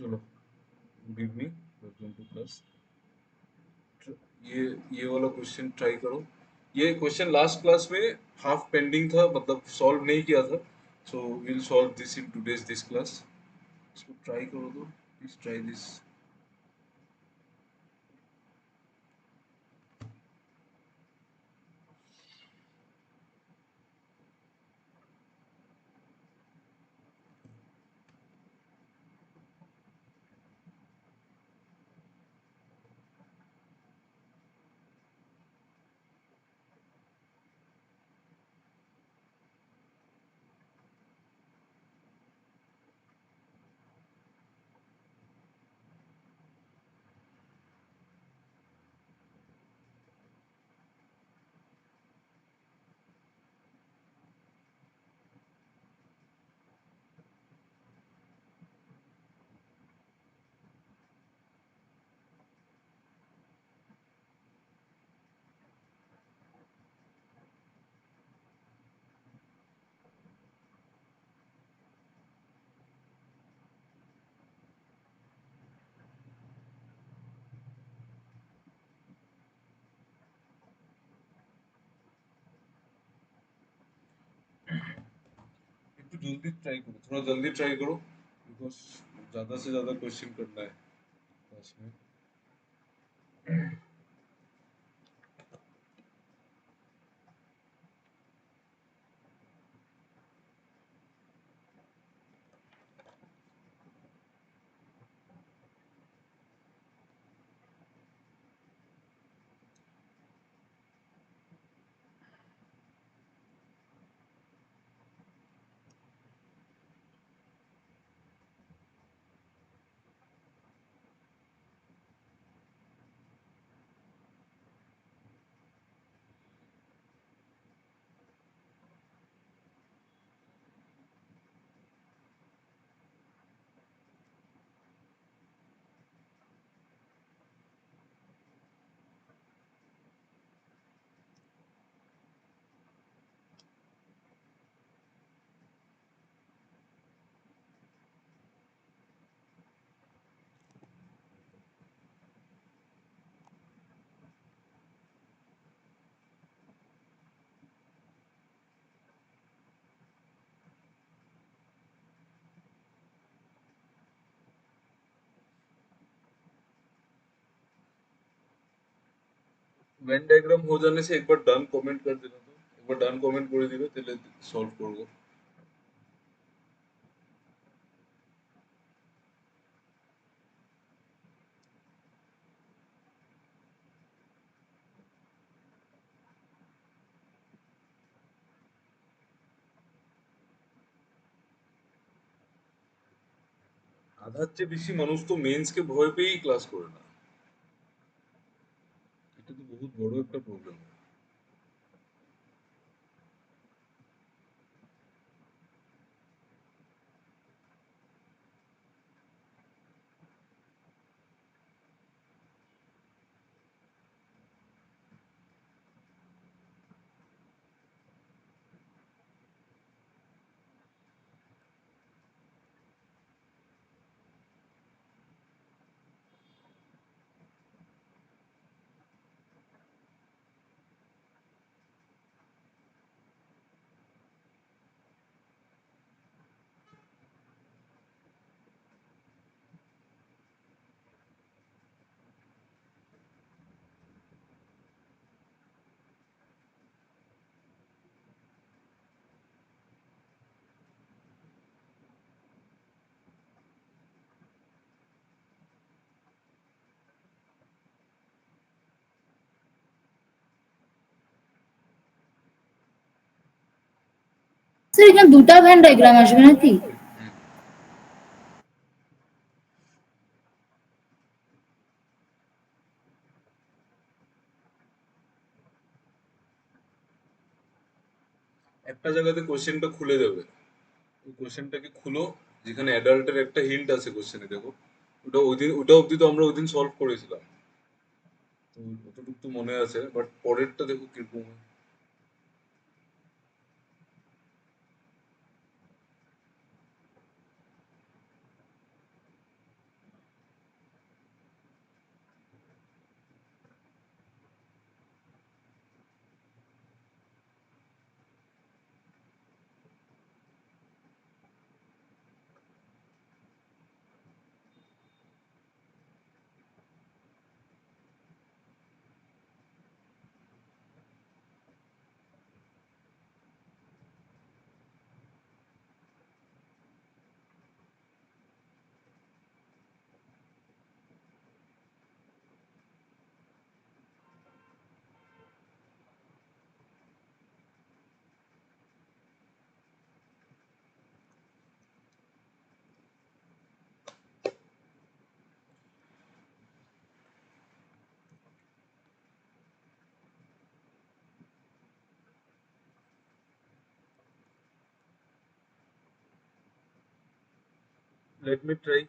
चलो, good evening, welcome to class. ये ये वाला क्वेश्चन ट्राई करो। ये क्वेश्चन लास्ट क्लास में हाफ पेंडिंग था, मतलब सॉल्व नहीं किया था। So will solve this in today's this class. इसको ट्राई करो तो प्लीज ट्राई दिस। একটু जल्दी ट्राई करो, थोड़ा जल्दी ट्राई करो, बिकॉज ज्यादा से ज्यादा क्वेश्चन करना है क्लास में। वेन डायग्राम हो जाने से एक बार डन कमेंट कर देना, तो एक बार डन कमेंट করে দিবে, তাহলে সলভ করব। আধার চেয়ে বেশি মানুষ তো মেন্সকে ভয় পেয়েই ক্লাস করে না। এটা তো বহুত বড় একটা প্রবলেম। স্যার এখানে দুটা ভ্যান ডায়াগ্রাম আসবে নাকি? একটা জায়গাতে কোশ্চেনটা খুলে যাবে, ওই কোশ্চেনটাকে খুলো, যেখানে অ্যাডাল্টের একটা হিন্ট আছে কোশ্চেনে, দেখো। ওটা অবধি তো আমরা ওইদিন সলভ করেছিলাম, তো অতটুকু তো মনে আছে, বাট পরেরটা দেখো কিরকম হয়। Let me try.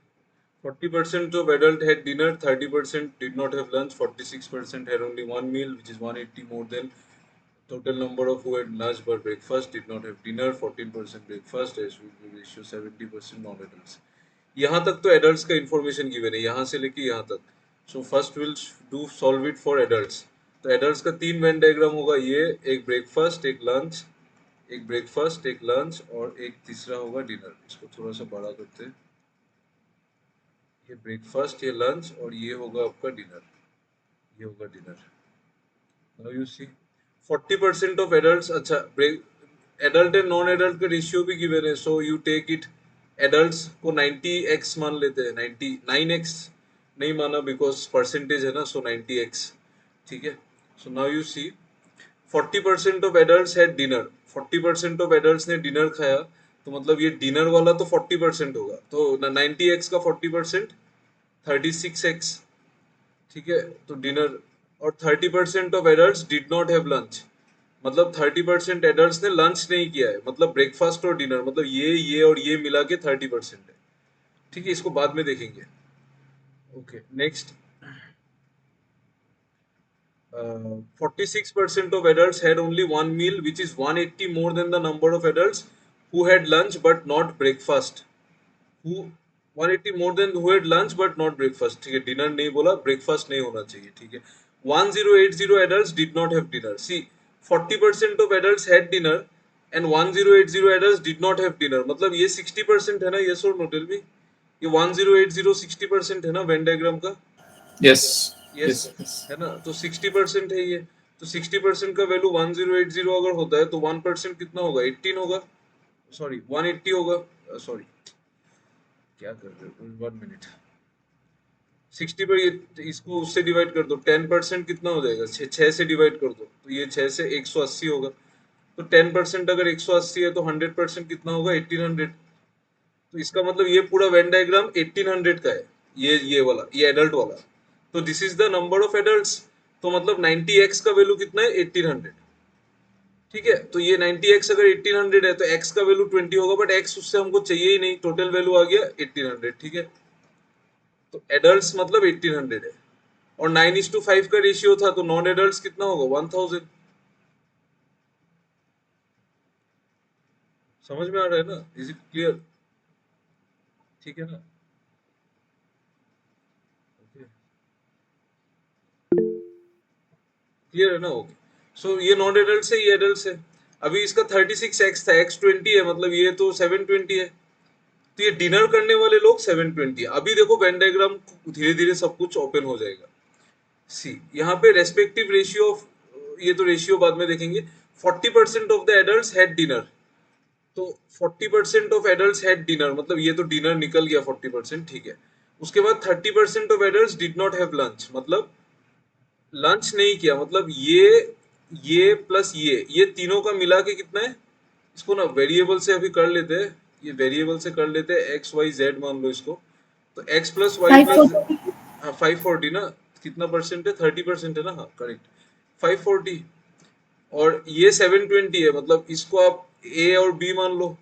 40% of adult had dinner, 30% did not have lunch, 46% had only one meal, which is 180 more than total number of who had lunch but breakfast did not have dinner, 14% breakfast, as will be ratio 70% non-adults. यहाँ तक तो adults का information given है, यहाँ से लेके यहाँ तक. So first will do solve it for adults. तो एडल्ट्स का 3 वेन डायग्राम होगा, ये एक ब्रेकफास्ट, एक लंच, एक ब्रेकफास्ट, एक लंच और एक तीसरा होगा डिनर. इसको थोड़ा सा बड़ा करते हैं. ये ब्रेकफास्ट, ये लंच और ये होगा आपका डिनर. ये होगा dinner. Now you see 40% of adults. अच्छा, एडल्ट एंड नॉन एडल्ट का रेशियो भी गिवन है, so you take it. Adults को 90x मान लेते हैं, 99x नहीं माना बिकॉज परसेंटेज है ना, सो 90x. ठीक है. So now you see 40% of adults had dinner. 40% of adults ने डिनर खाया, तो मतलब ये डिनर वाला तो 40% होगा, तो 90x का 40% 36x. ठीक है. तो डिनर. और 30% of adults did not have lunch, मतलब 30% एडल्ट्स ने लंच नहीं किया है, मतलब ब्रेकफास्ट और डिनर, मतलब ये और ये मिला के 30% है. ठीक है, इसको बाद में देखेंगे. Okay, next. 46% of adults had only one meal, which is 180 more than the number of adults who had lunch but not breakfast. Who 180 more than who had lunch but not breakfast. ठीक है, dinner नहीं बोला, breakfast नहीं होना चाहिए. ठीक है. 1080 adults did not have dinner. See, 40% of adults had dinner and 1080 adults did not have dinner. मतलब ये 60% है ना, yes or no, tell me. ये 1080 60% है ना वेन डायग्राम का. Yes. यस. है ना, तो 60% है ये. तो 60% का वैल्यू 1080 अगर होता है तो 1% कितना होगा, 18 होगा. सॉरी 180 होगा. सॉरी, क्या कर रहे हो, 1 मिनट. 60 पर ये इसको उससे डिवाइड कर दो, 10% कितना हो जाएगा, 6 से डिवाइड कर दो, तो ये 6 से 180 होगा. तो 10% अगर 180 है तो 100% कितना होगा, 1800. तो इसका मतलब ये पूरा वेन डायग्राम 1800 का है. ये वाला, ये एडल्ट वाला. तो this is the number of adults. तो मतलब 90x का वैल्यू कितना है, 1800. ठीक है. तो ये 90x अगर 1800 है तो x का वैल्यू 20 होगा, बट x उससे हमको चाहिए ही नहीं, टोटल वैल्यू आ गया 1800. ठीक है. तो एडल्ट्स मतलब 1800 है. और 9:5 का रेशियो था, तो नॉन एडल्ट्स कितना होगा, 1000. समझ में आ रहा है ना, इज इट क्लियर. ठीक है ना. क्लियर है ना. ओके. सो ये नॉन एडल्ट है, ये एडल्ट है. अभी इसका 36x था, x 20 है, मतलब ये तो 720 है. तो ये डिनर करने वाले लोग 720 है. अभी देखो वेन डायग्राम धीरे धीरे सब कुछ ओपन हो जाएगा. सी यहाँ पे रेस्पेक्टिव रेशियो ऑफ, ये तो रेशियो बाद में देखेंगे. 40% of the adults had dinner. तो 40% ऑफ एडल्ट्स हैड डिनर, मतलब ये तो डिनर निकल गया 40%. ठीक है. उसके बाद 30% of adults did not have lunch, मतलब लंच नहीं किया, मतलब ये प्लस ये तीनों का मिला के कितना है. इसको ना वेरिएबल से अभी कर लेते हैं, ये वेरिएबल से कर लेते हैं, एक्स वाई जेड मान लो इसको. तो एक्स प्लस वाई प्लस, 540 हाँ 540 ना. कितना परसेंट है, 30% है ना. हाँ करेक्ट, 540. और ये 720 है, मतलब इसको आप ए और बी मान लो.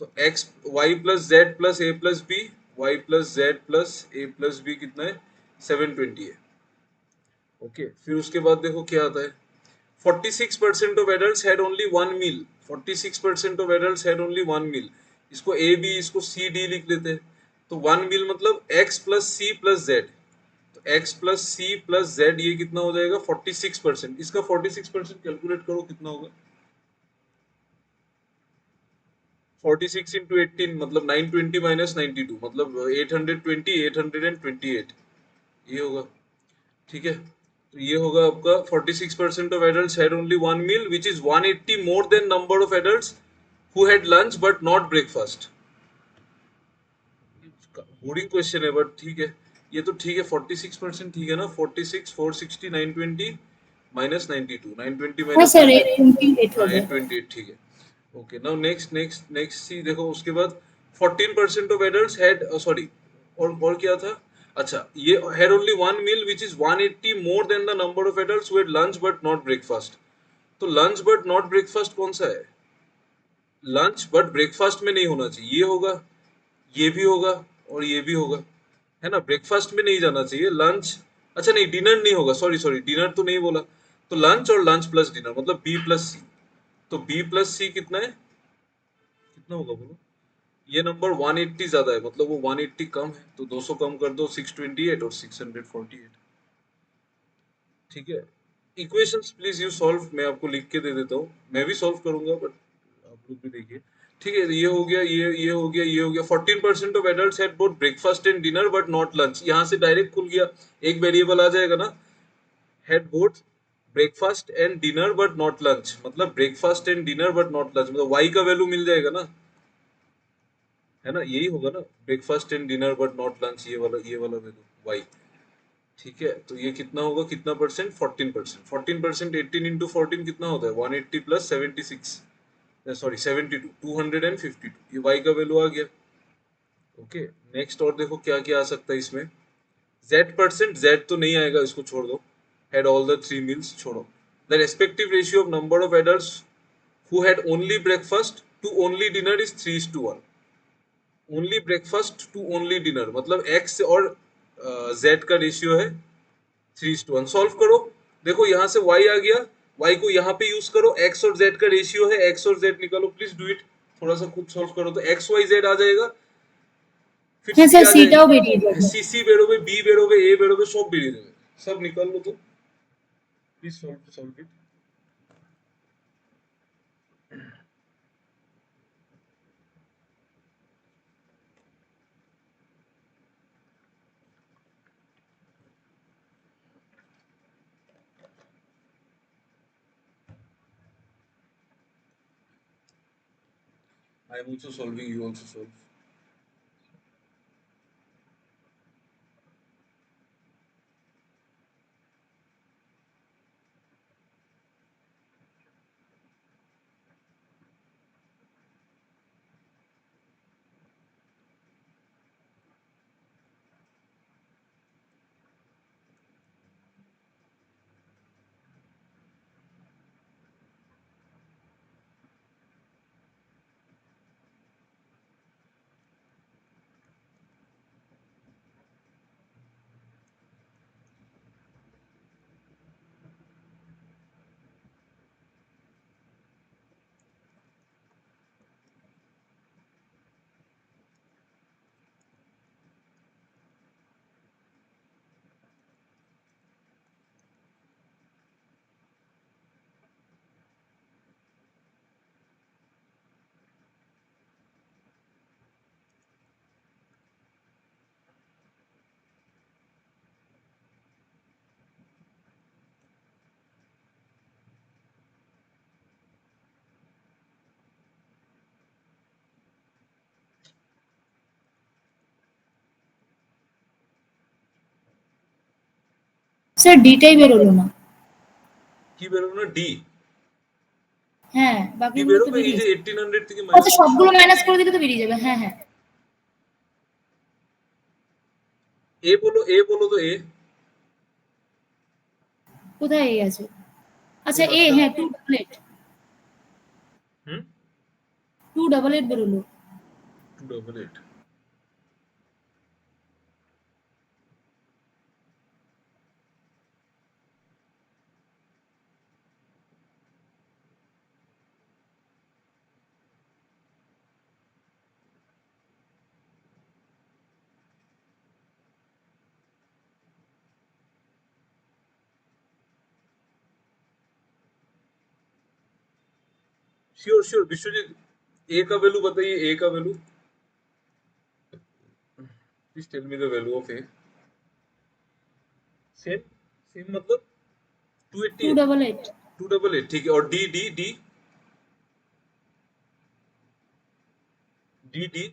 तो X Y plus Z plus A plus B, Y plus Z plus A plus B कितना है, 720 है. ओके. फिर उसके बाद देखो क्या आता है. 46% of adults had only one meal. 46% of adults had only one meal. इसको ए बी, इसको सी डी लिख लेते हैं. तो वन मील मतलब x plus C plus Z. तो x plus C plus Z ये कितना हो जाएगा, 46%. इसका 46% कैलकुलेट करो कितना होगा. 46 इंटू 18 मतलब 920 माइनस 92, मतलब 820, 828 ये होगा. ठीक है. तो ये होगा आपका 46% of adults had only one meal, which is 180 more than number of adults who had lunch but not breakfast. Boring question है बट ठीक है. ये तो ठीक है, 46% ठीक है ना. 46 460 920 माइनस 92, 920 हाँ माइनस सर 828 हो हाँ गया. 828. ठीक है. Okay. Now next next next C देखो. उसके बाद 14% ऑफ एडल्ट्स हैड, सॉरी, और क्या था. अच्छा, ये had only one meal which is 180 more than the number of adults who had lunch but not breakfast. तो लंच बट नॉट ब्रेकफास्ट कौन सा है, लंच बट ब्रेकफास्ट में नहीं होना चाहिए, ये होगा, ये भी होगा और ये भी होगा, है ना। ब्रेकफास्ट में नहीं जाना चाहिए, लंच, अच्छा नहीं डिनर नहीं होगा, सॉरी सॉरी डिनर तो नहीं बोला, तो लंच और लंच प्लस डिनर मतलब बी प्लस सी। तो बी प्लस सी कितना है, कितना होगा बोलो। ये नंबर 180 ज्यादा है, मतलब वो 180 कम है, तो 200 कम कर दो, 628 और 648। ठीक है, इक्वेशंस प्लीज यू सॉल्व, मैं आपको लिख के दे देता हूँ, मैं भी सॉल्व करूंगा बट आप लोग भी देखिए। ठीक है, ये हो गया, ये हो गया, ये हो गया। 14% of adults had both breakfast and dinner but not lunch, यहाँ से डायरेक्ट खुल गया, एक वेरिएबल आ जाएगा ना, had both breakfast and dinner but not lunch, मतलब breakfast and dinner but not lunch, मतलब वाई का वैल्यू मिल जाएगा ना, है ना, यही होगा ना, breakfast and dinner but not lunch, ये वाला वैल्यू वाई। ठीक है, तो ये कितना होगा, कितना परसेंट, 14%। 14% 18 इंटू 14 कितना होता है, 180 प्लस 76, सॉरी 72, 252, ये वाई का वैल्यू आ गया। ओके, नेक्स्ट और देखो क्या क्या आ सकता है इसमें। Z%, Z तो नहीं आएगा, इसको छोड़ दो। Had all the three meals, छोड़ो। The respective ratio of number of adults who had only breakfast to only dinner is 3:1। Only breakfast to only dinner मतलब एक्स और जेड का रेशियो है 3:1। सॉल्व करो, देखो यहाँ से y आ गया, y को यहाँ पे यूज करो, x और z का रेशियो है, x और z निकालो, प्लीज डू इट, थोड़ा सा खुद सॉल्व करो, तो एक्स वाई जेड आ जाएगा, फिर হ্যাঁ c স্যার आ সিটাও বেরিয়ে जाएगा, যাবে। सी सी बेरोगे, b बेरोगे, a बेरोगे, सब बेरिए देंगे, सब निकाल लो, तो please solve solve it. I am also solving, you also solve. Sir ডিটাই বেরোলো না। কি বেরোবে না, ডি, হ্যাঁ ডি বাকিগুলো তো বেরোবে, এই যে বেরিয়েছে। 1800 থেকে আচ্ছা মাইনাস করছি। সবগুলো মাইনাস করে দিলে তো বেরিয়ে যাবে, হ্যাঁ হ্যাঁ। এ বলো তো, এ কোথায় এই আছে? এই আচ্ছা এ, মাঝখানে। হ্যাঁ 288, হুম, 288 বেরোলো। 288। श्योर श्योर विश्वजीत, ए का वैल्यू बताइए, ए का value, please tell me the value of A. Same, same मतलब 288, 288। 288, ठीक है, और D D D, D D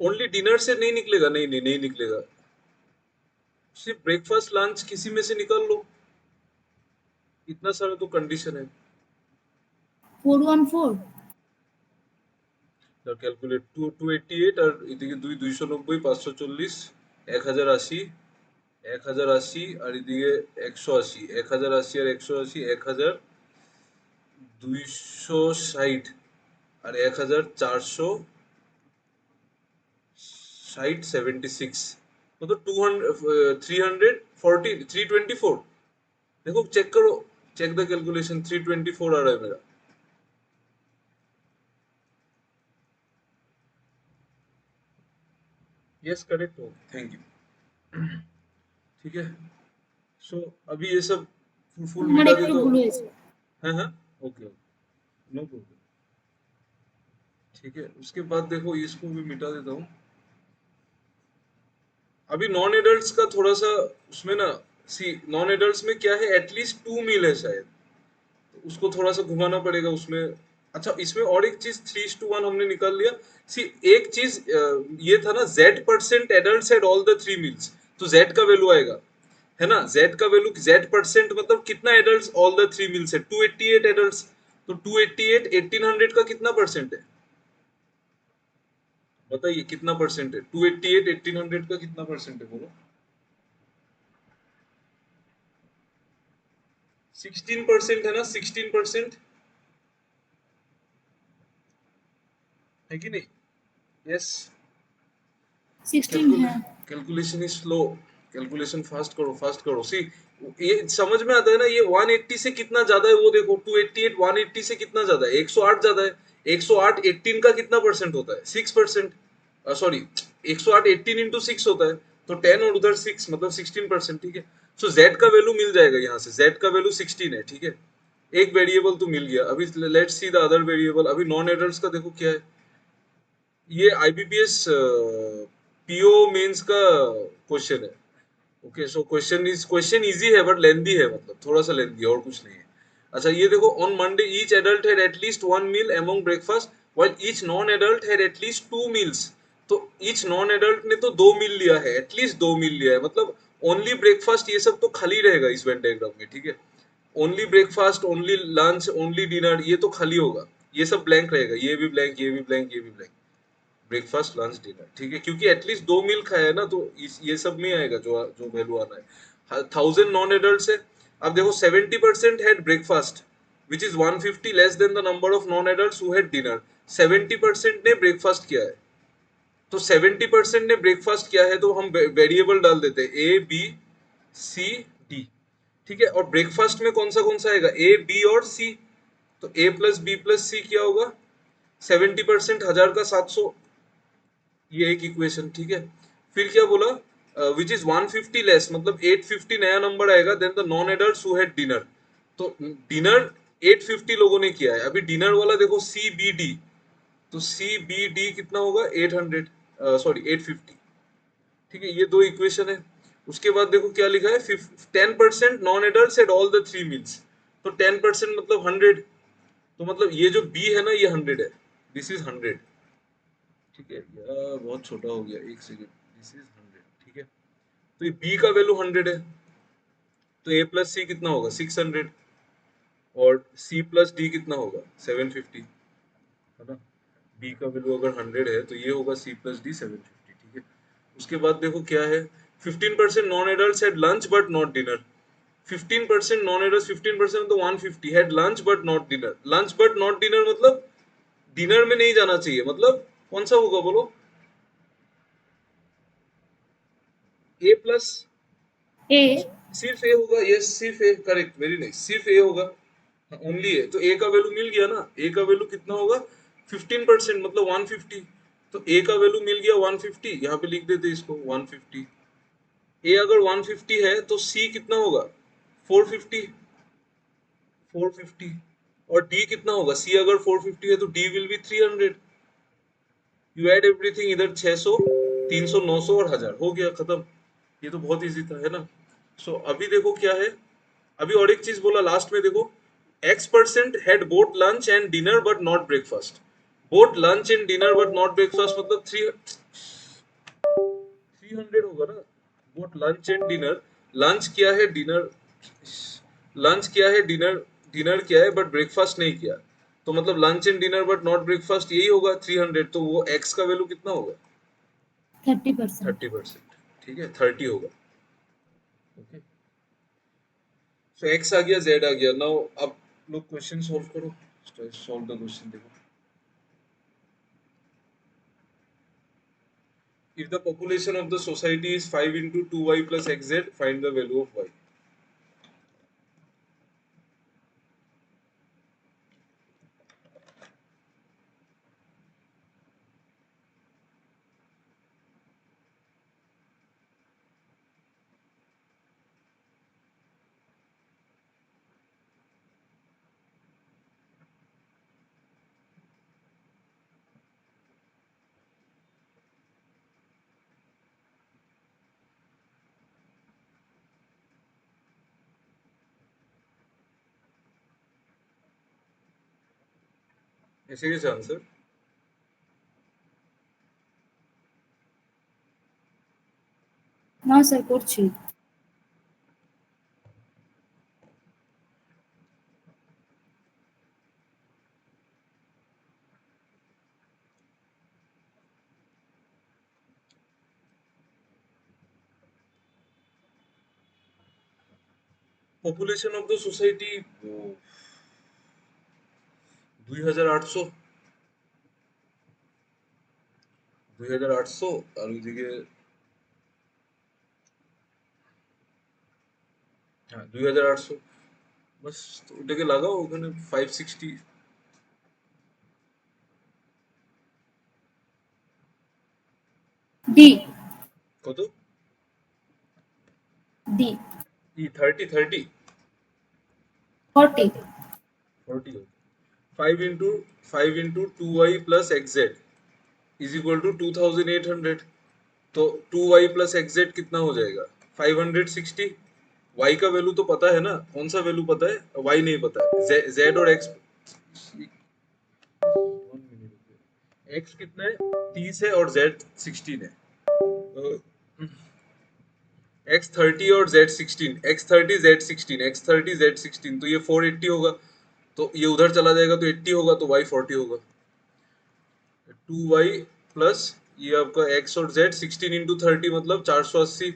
only dinner से नहीं निकलेगा, नहीं नहीं नहीं निकलेगा, सिर्फ ब्रेकफास्ट लंच किसी में से निकाल लो, इतना सारा तो कंडीशन है। 414। ক্যালকুলেট, 288 আর এদিকে 2 290, 540, 1080, 1080 আর এদিকে 180, 1080 আর 180, 1260 আর 1460, 76 तो 200 340 324। देखो चेक करो, चेक द कैलकुलेशन, 324 आ रहा है मेरा। यस करेक्ट हो, थैंक यू। ठीक है, सो अभी ये सब फुल फुल আমার मिटा একটু देता ভুল हूँ। হয়েছে। हाँ हाँ, ओके नो प्रॉब्लम। ठीक है, उसके बाद देखो इसको भी मिटा देता हूँ। अभी नॉन एडल्ट्स का थोड़ा सा उसमें ना, सी नॉन एडल्ट्स में क्या है, एटलीस्ट 2 मील है शायद, तो उसको थोड़ा सा घुमाना पड़ेगा उसमें। अच्छा, इसमें और एक चीज 3:1 हमने निकाल लिया। सी एक चीज ये था ना, Z% adults at all the 3 meals, तो Z का वैल्यू आएगा, है ना। Z का वैल्यू, Z% मतलब कितना एडल्ट्स ऑल द 3 मील्स है, 288 एडल्ट्स, तो 288 1800 का कितना परसेंट है, बताइए कितना परसेंट है, 288 1800 का कितना परसेंट है, बोलो। 16% है ना, 16% है कि नहीं। यस, 16 হ্যাঁ। Calculation is slow, calculation fast करो, फास्ट करो। सी ये समझ में आता है ना, ये 180 से कितना ज्यादा है वो देखो, 288 180 से कितना ज्यादा है, 108 ज्यादा है। 108 18 का कितना परसेंट होता है, 6%। सॉरी, 108 18 इंटू 6 होता है, तो 10 और उधर 6 मतलब 16%। ठीक है, सो जेड का वैल्यू मिल जाएगा यहाँ से, जेड का वैल्यू 16 है। ठीक है, एक वेरिएबल तो मिल गया। अभी let's see the other variable. अभी नॉन एडल्ट्स का देखो क्या है, ये आईबीपीएस पीओ मेंस का क्वेश्चन है। ओके, सो क्वेश्चन इजी है बट लेंदी है, मतलब थोड़ा सा लेंदी है और कुछ नहीं है। अच्छा, ये देखो, on Monday each adult had at least 1 meal among breakfast while each non adult had at least 2 meals. तो ईच नॉन एडल्ट ने तो 2 मील लिया है, एटलीस्ट 2 मील लिया है, मतलब ओनली ब्रेकफास्ट ये सब तो खाली रहेगा इस वेन डायग्राम में। ठीक है, only breakfast, only lunch, only dinner, ये तो खाली होगा, ये सब ब्लैंक रहेगा, ये भी ब्लैंक, ये भी ब्लैंक, ये भी ब्लैंक। ब्रेकफास्ट लंच डिनर, ठीक है, क्योंकि एटलीस्ट 2 मील खाया है ना, तो ये सब नहीं आएगा जो जो वैल्यू आना है। 1000 नॉन एडल्ट है। अब देखो 70% had breakfast which is 150 less than the number of non adults who had dinner. 70% ने ब्रेकफास्ट किया है, तो 70% ने ब्रेकफास्ट किया है, तो हम वेरिएबल डाल देते हैं ए बी सी डी। ठीक है, और ब्रेकफास्ट में कौन सा आएगा, ए बी और सी, तो ए प्लस बी प्लस सी क्या होगा, 70% 1000 का 700, ये एक इक्वेशन। ठीक है, फिर क्या बोला, विच इज 150 लेस, मतलब 850 नया नंबर आएगा, then the non adults who had dinner. तो डिनर 850 लोगों ने किया है। अभी डिनर वाला देखो सी बी डी, तो सी बी डी कितना होगा, 800, सॉरी 850। ठीक है, ये दो इक्वेशन है। उसके बाद देखो क्या लिखा है, 10% non adults at all the 3 meals, तो 10% मतलब 100, तो मतलब ये जो बी है ना, ये 100 है, दिस इज 100। ठीक है, यार बहुत छोटा हो गया, एक सेकेंड, दिस इज 100। ठीक है, तो ये बी का वैल्यू 100 है, तो ए प्लस सी कितना होगा, 600, और सी प्लस डी कितना होगा, 750, है ना। बी का वैल्यू अगर 100 है, तो ये होगा सी प्लस डी 750। ठीक है, उसके बाद देखो क्या है, 15% non adults had lunch but not dinner. 15% non adults, 15% तो 150 had lunch but not dinner. Lunch but not dinner मतलब डिनर में नहीं जाना चाहिए, मतलब कौन सा होगा बोलो, ए प्लस, এ सिर्फ ए होगा, यस सिर्फ ए, करेक्ट, वेरी नाइस, सिर्फ ए होगा, ओनली ए, तो ए का वैल्यू मिल गया ना। ए का वैल्यू कितना होगा, 15% मतलब 150, तो ए का वैल्यू मिल गया 150, यहाँ पे लिख देते इसको 150। ए अगर 150 है तो सी कितना होगा, 450, 450, और डी कितना होगा, सी अगर 450 है तो D will be 300। You add everything, इधर 600 300 900 और 1000, हो गया खत्म। ये तो बहुत इजी था, है ना। सो अभी देखो क्या है, अभी और एक चीज बोला लास्ट में, देखो X% had boat lunch and dinner but not breakfast. Boat lunch and dinner but not breakfast मतलब 300 होगा ना। Boat lunch and dinner, lunch किया है, डिनर, लंच किया है, डिनर, डिनर किया है बट ब्रेकफास्ट नहीं किया, तो मतलब lunch and dinner but not breakfast, यही होगा 300। तो वो एक्स का वैल्यू कितना होगा, 30%। 30%। ठीक है, 30 होगा। ओके, सो x आ गया, z आ गया। नाउ अब लोग क्वेश्चन सॉल्व करो, सॉल्व द क्वेश्चन। देखो, if the population of the society is 5 into 2y plus xz, find the value of y। ऐसे कैसे आंसर? না স্যার করছি। পপুলেশন অফ দ্য সোসাইটি 2800, 2800, আর ওইদিকে হ্যাঁ 2800, বাস ওটাকে লাগাও ওখানে 560। ডি। কত? D. E 30, 40। 40। 5 into 5 into 2y plus xz is equal to 2800। तो 2y प्लस xz कितना हो जाएगा? 560। y का वैल्यू तो पता है ना, कौन सा वैल्यू पता है? y नहीं पता है। z और x, x कितना है? 30 है और z 16 है। तो x 30 और z 16, x 30 z 16, x 30 z 16, तो ये 480 होगा। तो ये उधर चला जाएगा तो 80 होगा, तो y 40 होगा। 2y प्लस ये आपका x और z 16 इंटू 30 मतलब 480,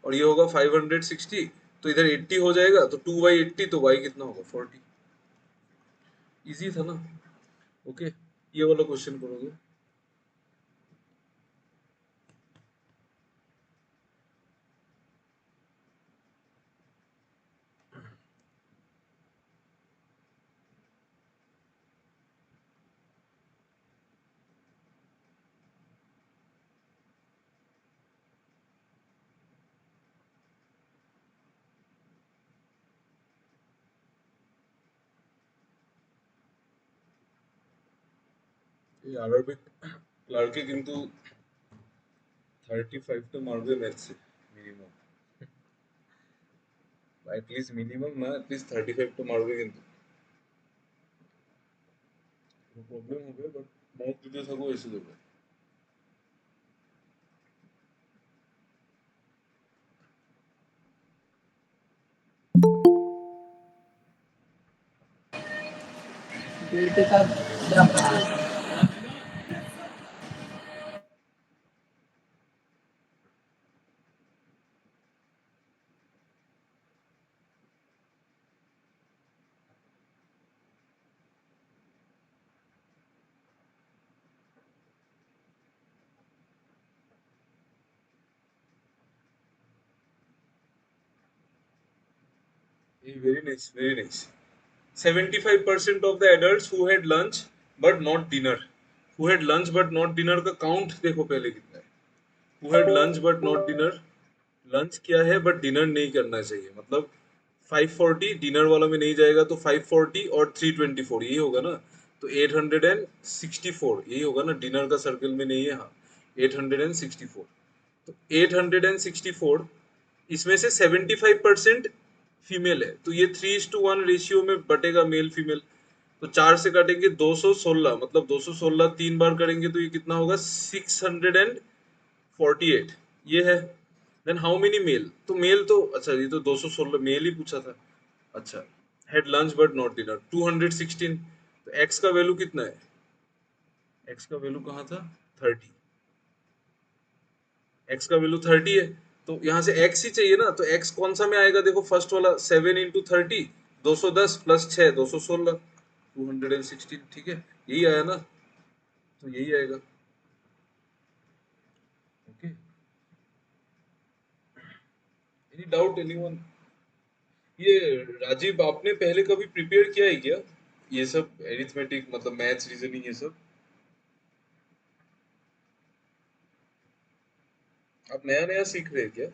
और ये होगा 560। तो इधर 80 हो जाएगा, तो 2y 80, तो y कितना होगा? 40। इजी था ना? ओके, ये वाला क्वेश्चन करोगे। এই আরবিক ক্লার্কে কিন্তু 35 তো মারবে ম্যাথসে মিনিমাম, অ্যাটলিস্ট মিনিমাম না, অ্যাটলিস্ট 35 তো মারবে কিন্তু। প্রবলেম হবে, বাট মক দিতে থাকো, এসে যাবে। Very nice, very nice. 75% of the adults who had lunch but not dinner, who had lunch but not dinner का काउंट देखो पहले कितना है। who had lunch but not dinner, lunch किया है बट डिनर नहीं करना चाहिए, मतलब 540 डिनर वाला में नहीं जाएगा, तो 540 और 324 यही होगा ना। तो 864 यही होगा ना, डिनर का सर्कल में नहीं है। हाँ, 864। तो 864, इसमें से 75% फीमेल है, तो ये 3:1 रेशियो में बटेगा मेल फीमेल। तो 4 से काटेंगे 216, मतलब 216 तीन बार करेंगे तो ये कितना होगा? 648 ये है। Then how many male? तो मेल तो अच्छा, ये तो 216 मेल ही पूछा था। अच्छा, had lunch but not dinner 216। तो एक्स का वैल्यू कितना है? एक्स का वैल्यू कहाँ था? 30। एक्स का वैल्यू 30 है, तो यहाँ से x ही चाहिए ना, तो x कौन सा में आएगा, देखो फर्स्ट वाला 7 इंटू 30 210 प्लस 6 216 216, ठीक है यही आया ना, तो यही आएगा। Okay, any doubt anyone? ये राजीव, आपने पहले कभी प्रिपेयर किया है क्या ये सब एरिथमेटिक, मतलब मैथ्स रीजनिंग ये सब? आप नया नया सीख रहे हैं क्या?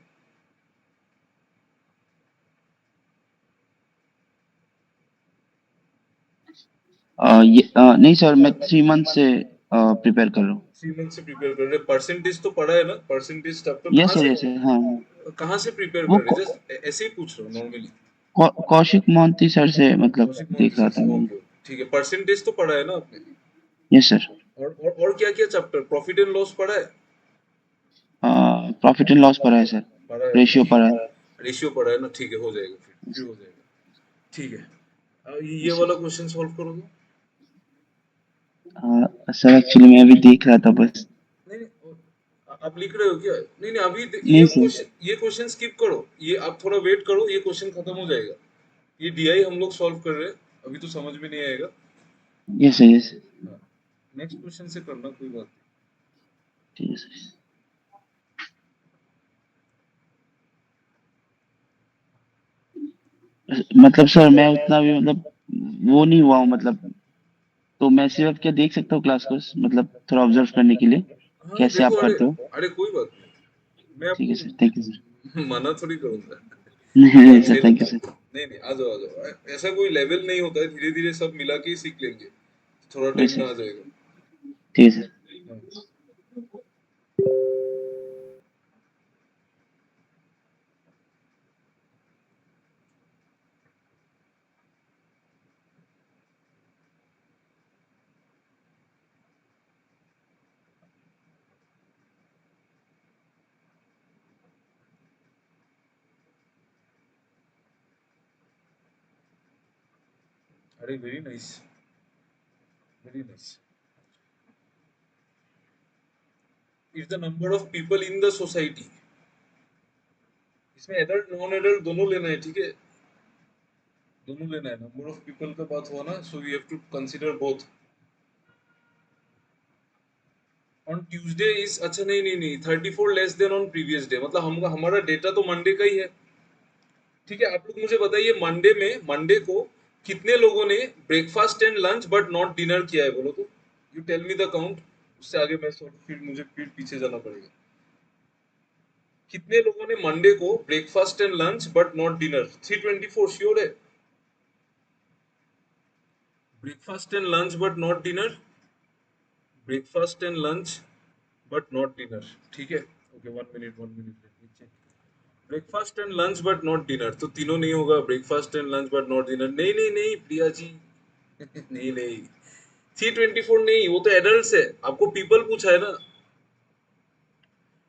नहीं सर, मैं 3 मंथ से प्रिपेयर कर रहा हूँ। 3 मंथ से प्रिपेयर कर रहे हैं? परसेंटेज तो पढ़ा है ना, percentage chapter yes sir, yes sir, हाँ हाँ। कहाँ से प्रिपेयर वो कर रहे हैं? जस्ट ऐसे ही पूछ रहा हूँ नॉर्मली। कौशिक मोहंती सर से मतलब कौशिक मोहंती देख रहा सर था से, मैंने। ओके ठीक है। परसेंटेज तो पढ़ा है ना आपने? Yes sir. और क्या क्या चैप्टर, प्रॉफिट एंड लॉस पढ़ा है? प्रॉफिट एंड लॉस पढ़ा है सर। पढ़ा है ना, रेशियो ठीक पढ़ा है। है। रेशियो पढ़ा है ना, ठीक है, हो जाएगा, फिर हो जाएगा, ठीक है। अब ये यस वाला सर। क्वेश्चन सॉल्व करो तो। सर एक्चुअली मैं अभी देख रहा था बस। नहीं नहीं आप लिख रहे हो क्या? नहीं नहीं अभी नहीं सर। ये क्वेश्चन स्किप करो, ये आप थोड़ा वेट करो, ये क्वेश्चन खत्म हो जाएगा। ये डीआई हम लोग सॉल्व कर रहे हैं, अभी तो समझ में नहीं आएगा। Yes sir, yes. हाँ, नेक्स्ट क्वेश्चन से करना, कोई बात ठीक है सर। मतलब सर मैं उतना भी मतलब वो नहीं हुआ हूँ मतलब, तो मैं सिर्फ क्या देख सकता हूँ क्लास को, मतलब थोड़ा ऑब्जर्व करने के लिए नहीं। हाँ कैसे देखो, आप अरे करते हो। अरे कोई बात नहीं, मैं ठीक है सर, थैंक यू सर। आपको मना थोड़ी करूंगा। नहीं तो नहीं अच्छे सर, थैंक यू सर। नहीं नहीं, आ जाओ आ जाओ, ऐसा कोई लेवल नहीं होता है, धीरे धीरे सब मिला के ही सीख लेंगे, थोड़ा वही टाइम सर। में आ जाएगा। ठीक है सर। हाँ। अरे very nice, very nice. It's the number of people in the society. इसमें एडल्ट नॉन एडल्ट दोनों लेना है, ठीक है, दोनों लेना है। नंबर ऑफ पीपल का बात हुआ ना, so we have to consider both. On Tuesday is, अच्छा नहीं नहीं नहीं, 34 less than on previous day, मतलब हम हमारा डेटा तो मंडे का ही है। ठीक है, आप लोग मुझे बताइए, मंडे को कितने लोगों ने breakfast and lunch but not dinner किया है, बोलो तो। You tell me the count. उससे आगे मैं फिर मुझे फिर पीछे जाना पड़ेगा। कितने लोगों ने मंडे को breakfast and lunch but not dinner? 324 sure है? Breakfast and lunch but not dinner, breakfast and lunch but not dinner, ठीक है। Okay, 1 minute 1 minute, breakfast and lunch but not dinner, तो तीनों नहीं होगा, breakfast and lunch but not dinner, नहीं नहीं नहीं प्रिया जी। नहीं नहीं, 324 नहीं, वो तो एडल्ट है, आपको पीपल पूछा है ना,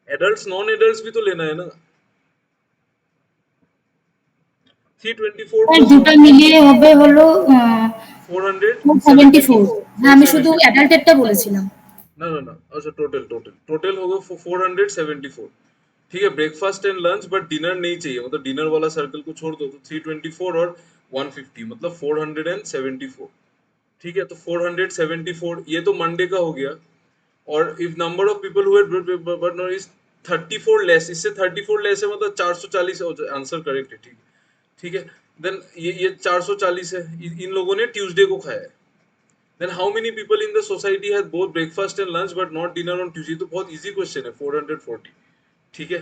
एडल्ट नॉन एडल्ट भी तो लेना है ना। 324 স্যার प्लस দুটো মিলিয়ে হবে হলো 474। 474, হ্যাঁ আমি শুধু 474, অ্যাডাল্টেরটা বলেছিলাম। ना ना ना, अच्छा टोटल टोटल टोटल होगा 474, ठीक है। Breakfast and lunch but dinner नहीं चाहिए, मतलब डिनर वाला सर्कल को छोड़ दो, तो 324 और 150 मतलब 474, ठीक है। तो 474 ये तो मंडे का हो गया। और इफ नंबर ऑफ पीपल हुए बट नॉट इज 34 लेस, इससे 34 लेस है, मतलब 440 आंसर करेक्ट है, ठीक, ठीक है। देन ये 440 है, इन लोगों ने ट्यूसडे को खाया है। Then how many people in the society has both breakfast and lunch but not dinner on Tuesday? तो बहुत इजी क्वेश्चन है, 440, ठीक है।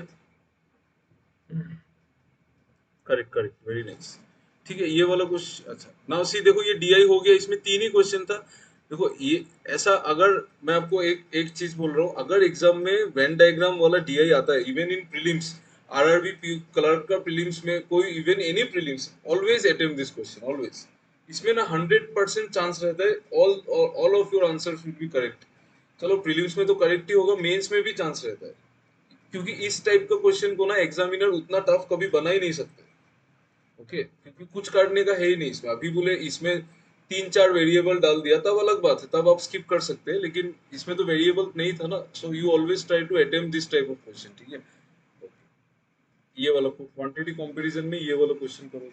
करेक्ट करेक्ट, वेरी नाइस, ठीक है। ये वाला कुछ अच्छा, नाउ सी देखो, ये डीआई हो गया, इसमें 3 ही क्वेश्चन था। देखो ये ऐसा, अगर मैं आपको एक एक चीज बोल रहा हूँ, अगर एग्जाम में वेन डायग्राम वाला डीआई आता है, even in prelims, RRB clerk का प्रीलिम्स में, कोई even any prelims, always attempt this question, always. इसमें ना 100% चांस रहता है, all all of your answer will be correct. चलो प्रीलिम्स में तो करेक्ट ही होगा, मेंस में भी चांस रहता है, क्योंकि इस टाइप का क्वेश्चन को ना एग्जामिनर उतना टफ कभी बना ही नहीं सकते। ओके, क्योंकि कुछ काटने का है ही नहीं इसमें। अभी बोले इसमें 3-4 वेरिएबल डाल दिया तब अलग बात है, तब आप स्किप कर सकते हैं, लेकिन इसमें तो वेरिएबल नहीं था ना, so you always try to attempt this type of question, ठीक है। ये वाला क्वांटिटी कंपैरिजन में ये वाला क्वेश्चन करो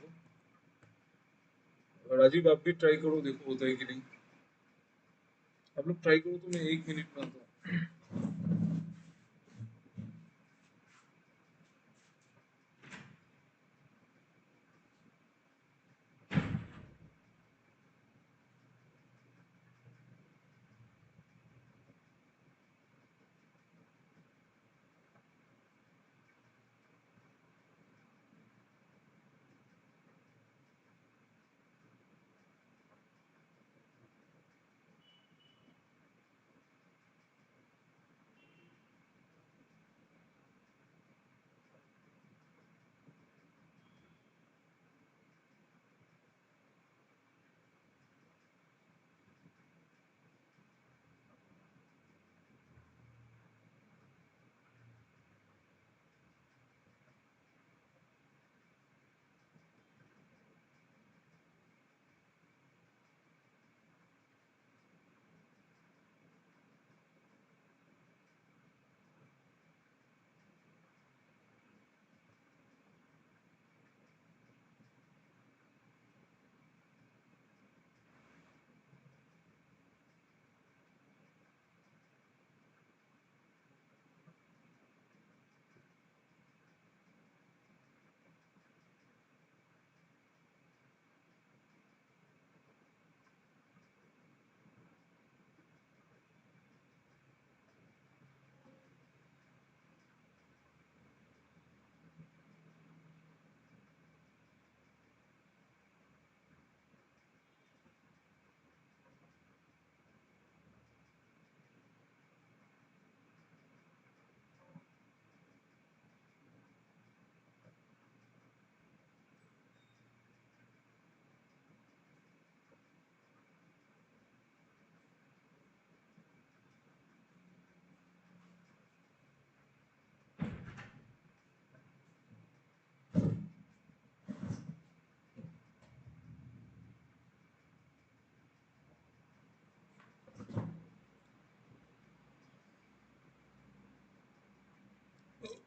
तो राजीव आप भी ट्राई करो, देखो होता है कि नहीं। आप लोग ट्राई करो तो मैं 1 मिनट में आता हूँ।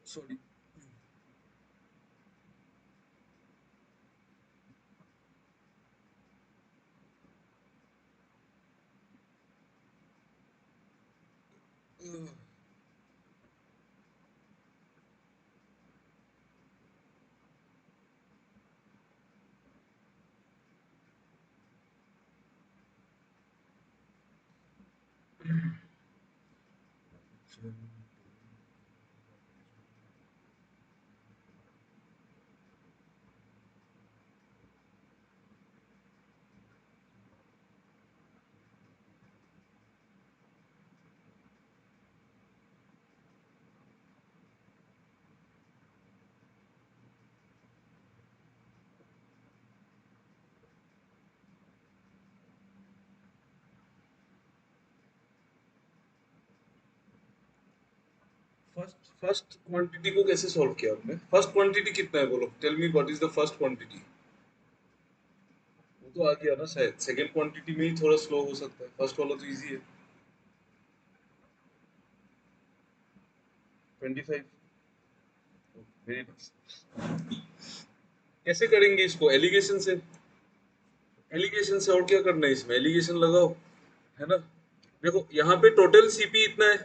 सॉरी। फर्स्ट क्वांटिटी को कैसे सॉल्व किया आपने? फर्स्ट क्वांटिटी कितना है बोलो, tell me what is the first quantity. वो तो आ गया ना शायद, सेकंड क्वांटिटी में ही थोड़ा स्लो हो सकता है, फर्स्ट वाला तो इजी है। 25। Very nice. कैसे करेंगे इसको? एलिगेशन से। एलिगेशन से, और क्या करना है इसमें, एलिगेशन लगाओ, है ना। देखो यहाँ पे टोटल सीपी इतना है,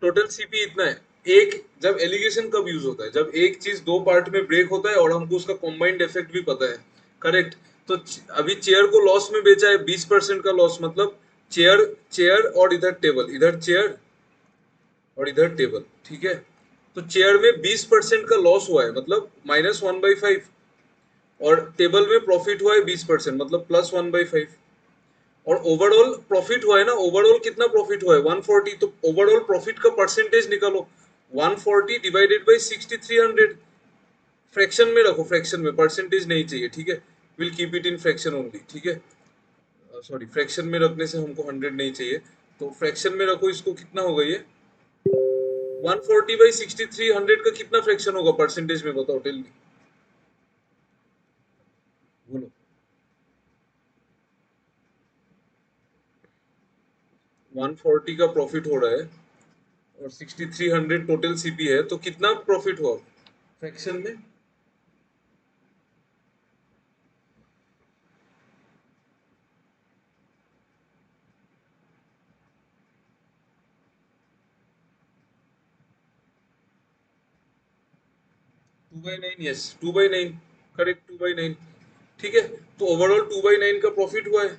टोटल सीपी इतना है। एक, जब एलिगेशन कब यूज होता है, जब एक चीज दो पार्ट में ब्रेक होता है और हमको उसका कॉम्बाइंड इफेक्ट भी पता है। करेक्ट। तो अभी चेयर को लॉस में बेचा है, 20% का लॉस, मतलब चेयर, चेयर और इधर टेबल, इधर चेयर और इधर टेबल, ठीक है। तो चेयर में 20% का लॉस हुआ है, मतलब -1/5, और टेबल में प्रॉफिट हुआ है 20%, मतलब +1/5। और ओवरऑल प्रॉफिट हुआ है ना, ओवरऑल कितना प्रॉफिट हुआ है, 140। तो ओवरऑल प्रॉफिट का परसेंटेज निकालो, 140 डिवाइडेड बाई 6300। फ्रैक्शन में रखो, फ्रैक्शन में, परसेंटेज नहीं चाहिए, ठीक है। Will keep it in fraction only, ठीक है। सॉरी, फ्रैक्शन में रखने से हमको 100 नहीं चाहिए, तो फ्रैक्शन में रखो इसको। कितना होगा ये 140/6300 का कितना फ्रैक्शन होगा परसेंटेज में, बताओ, टेल मी, बोलो। 140 का प्रॉफिट हो रहा है और 6300 टोटल सीपी है, तो कितना प्रॉफिट हुआ? फ्रैक्शन में two by nine, yes 2/9, correct 2/9। ठीक है, तो ओवरऑल 2/9 का प्रॉफिट हुआ है।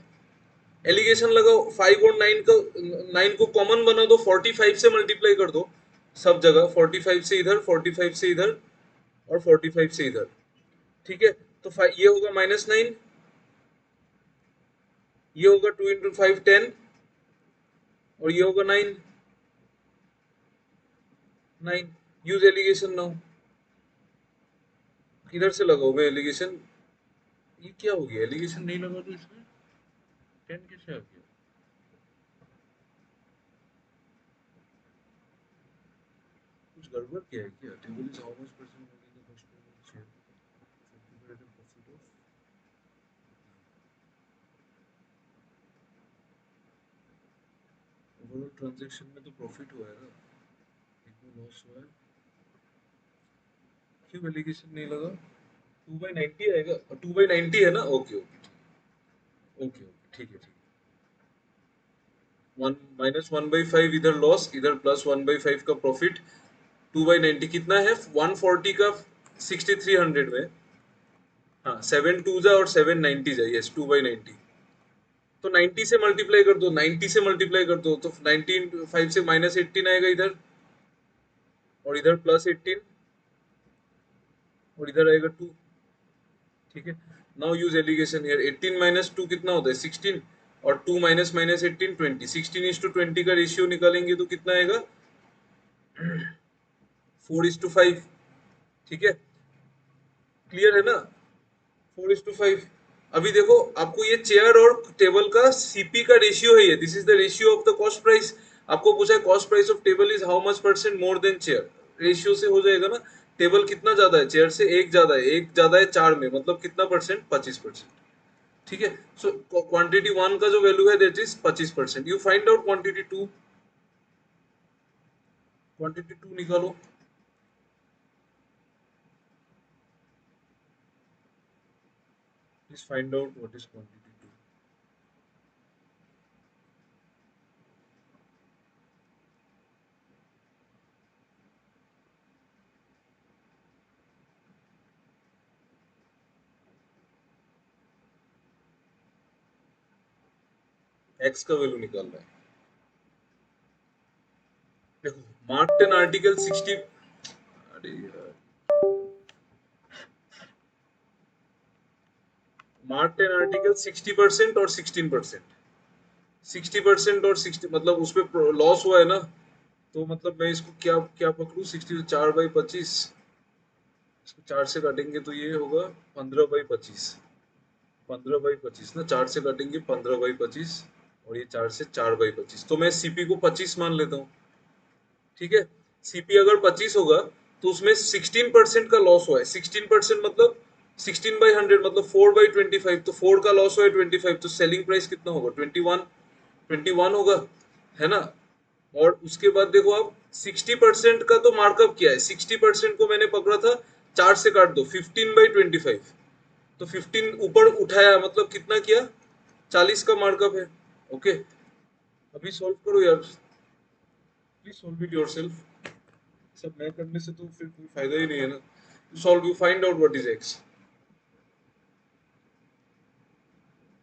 एलिगेशन लगाओ, 5 और 9 का, 9 को कॉमन बना दो, 45 से मल्टीप्लाई कर दो सब जगह, 45 से इधर, 45 से इधर और 45 से इधर। ठीक है, तो ये होगा -9, ये होगा 2 इंटू 5 10 और ये होगा 9 9। Use alligation now. किधर से लगाओ मैं एलिगेशन? ये क्या हो गया, एलिगेशन नहीं लगा तो इसमें 10 कैसे आ गया? कुछ गड़बड़ किया है क्या? Table is how much percent होगी the cost share profit of overall transaction में तो प्रॉफिट हुआ है ना, इसमें लॉस हुआ है। क्यों एलिगेशन नहीं लगा? 2/90 आएगा, 2/90 है ना? ओके ओके ओके ओके, ठीक है ठीक है। 1 -1/5 इधर लॉस, इधर +1/5 का प्रॉफिट। 2/90 कितना है? 140 का 6300 में। हाँ, 7 2 जा और 7 90 जा, यस 2/90। तो 90 से मल्टीप्लाई कर दो, 90 से मल्टीप्लाई कर दो, तो 19 5 से -18 आएगा इधर, और इधर +18 और इधर आएगा 2। ठीक है, नाउ यूज एलिगेशन हियर। 18 - 2 कितना होता है? 16, और 2 माइनस माइनस 18 20। 16:20 का रेशियो निकालेंगे तो कितना आएगा? 4:5। ठीक है, क्लियर है ना? 4:5। अभी देखो, आपको ये चेयर और टेबल का सीपी का रेशियो है, ये this is the ratio of the cost price. आपको पूछा है cost price of table is how much percent more than chair, ratio से हो जाएगा ना। टेबल कितना ज्यादा है चेयर से? एक ज्यादा है, एक ज्यादा है 4 में, मतलब कितना परसेंट? 25%। ठीक है, सो क्वांटिटी 1 का जो वैल्यू है that is 25%। You find out quantity 2, quantity 2 निकालो। Please find out what is quantity 2। X का वैल्यू निकालना है। देखो, मार्क्ड एन आर्टिकल 60, अरे यार, मार्क्ड एन आर्टिकल 60% और 16%। 60% और 60 मतलब उसमें लॉस हुआ है ना, तो मतलब मैं इसको क्या क्या पकड़ू? 60 4/25, इसको 4 से काटेंगे तो ये होगा 15/25। 15/25 ना, 4 से काटेंगे 15/25, और ये 4 से 4/25, तो मैं सीपी को 25 मान लेता हूँ। ठीक है, सीपी अगर 25 होगा तो उसमें 16% का लॉस हुआ है। 16% मतलब 16/100 मतलब 4/25, तो 4 का लॉस हुआ है 25, तो सेलिंग प्राइस कितना होगा? 21 होगा, है ना? और उसके बाद देखो, आप 60% का तो मार्कअप किया है, 60% को मैंने पकड़ा था, 4 से काट दो, 15/25, तो 15 ऊपर उठाया, मतलब कितना किया? 40 का मार्कअप है। ओके, अभी सॉल्व करो यार, प्लीज सॉल्व इट योरसेल्फ। सब मैं करने से तो फिर कोई फायदा ही नहीं है ना। Solve, you find out what is x.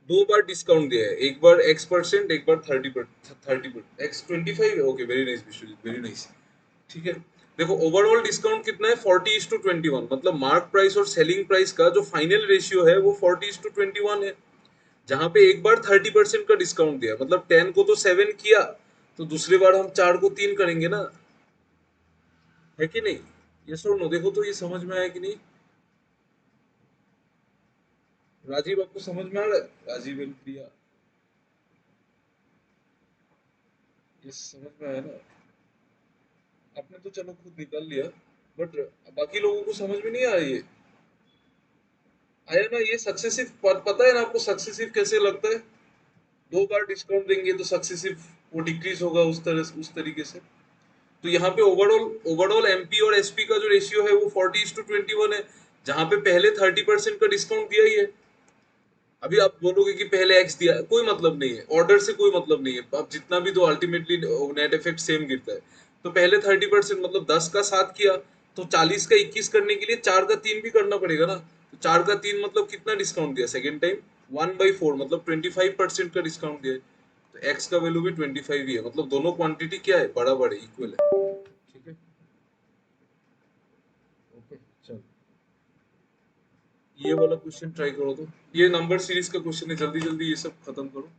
दो बार डिस्काउंट दिया है, एक बार X%, एक बार 30%। X 25 है, okay, very nice Vishwajit, very nice. ठीक है, देखो ओवरऑल डिस्काउंट कितना है? 40:21, मतलब मार्क प्राइस और सेलिंग प्राइस का जो फाइनल रेशियो है वो 40:21 है। जहां पे एक बार 30% का डिस्काउंट दिया, मतलब 10 को तो 7 किया, तो दूसरी बार हम 4 को 3 करेंगे ना, है कि नहीं? ये और नो, देखो तो ये समझ में आया कि नहीं? राजीव, आपको समझ में आ रहा है? राजीव एंड प्रिया, ये समझ में आया ना? आपने तो चलो खुद निकाल लिया, बट बाकी लोगों को समझ में नहीं आ रही है। आया ना ये सक्सेसिव? पता है ना आपको सक्सेसिव कैसे लगता है? दो बार डिस्काउंट देंगे तो सक्सेसिव वो डिक्रीज होगा, उस तरह उस तरीके से। तो यहाँ पे ओवरऑल एमपी और एसपी का जो रेशियो है वो 40:21 है, जहां पे पहले 30% का डिस्काउंट दिया ही है। अभी आप बोलोगे कि पहले एक्स दिया, कोई मतलब नहीं है, ऑर्डर से कोई मतलब नहीं है, आप जितना भी दो अल्टीमेटली नेट इफेक्ट सेम गिरता है। तो पहले 30% मतलब 10 का 7 किया, तो 40 का 21 करने के लिए 4 का 3 भी करना पड़ेगा ना। तो 4 का 3 मतलब कितना डिस्काउंट दिया सेकेंड टाइम? 1/4 मतलब 25% का डिस्काउंट दिया है। तो एक्स का वैल्यू भी 25 ही है, मतलब दोनों क्वांटिटी क्या है, बराबर है, इक्वल है। ठीक है, ओके, चलो ये वाला क्वेश्चन ट्राई करो। तो ये नंबर सीरीज का क्वेश्चन है, जल्दी जल्दी ये सब खत्म करो।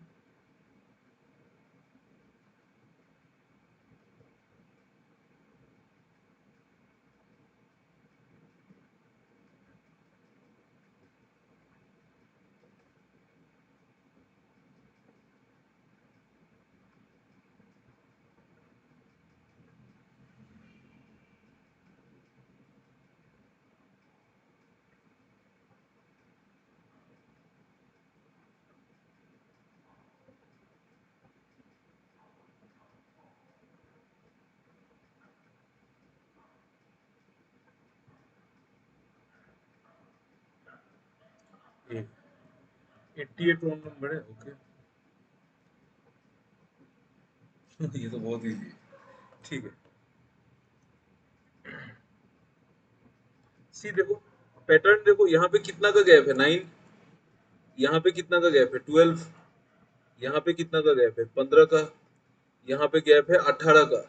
ये 88 रोल नंबर है, ओके। ये तो बहुत इजी है, ठीक है। सी देखो, पैटर्न देखो, यहाँ पे कितना का गैप है, 9। यहाँ पे कितना का गैप है, 12। यहाँ पे कितना का गैप है, 15 का। यहाँ पे गैप है 18 का।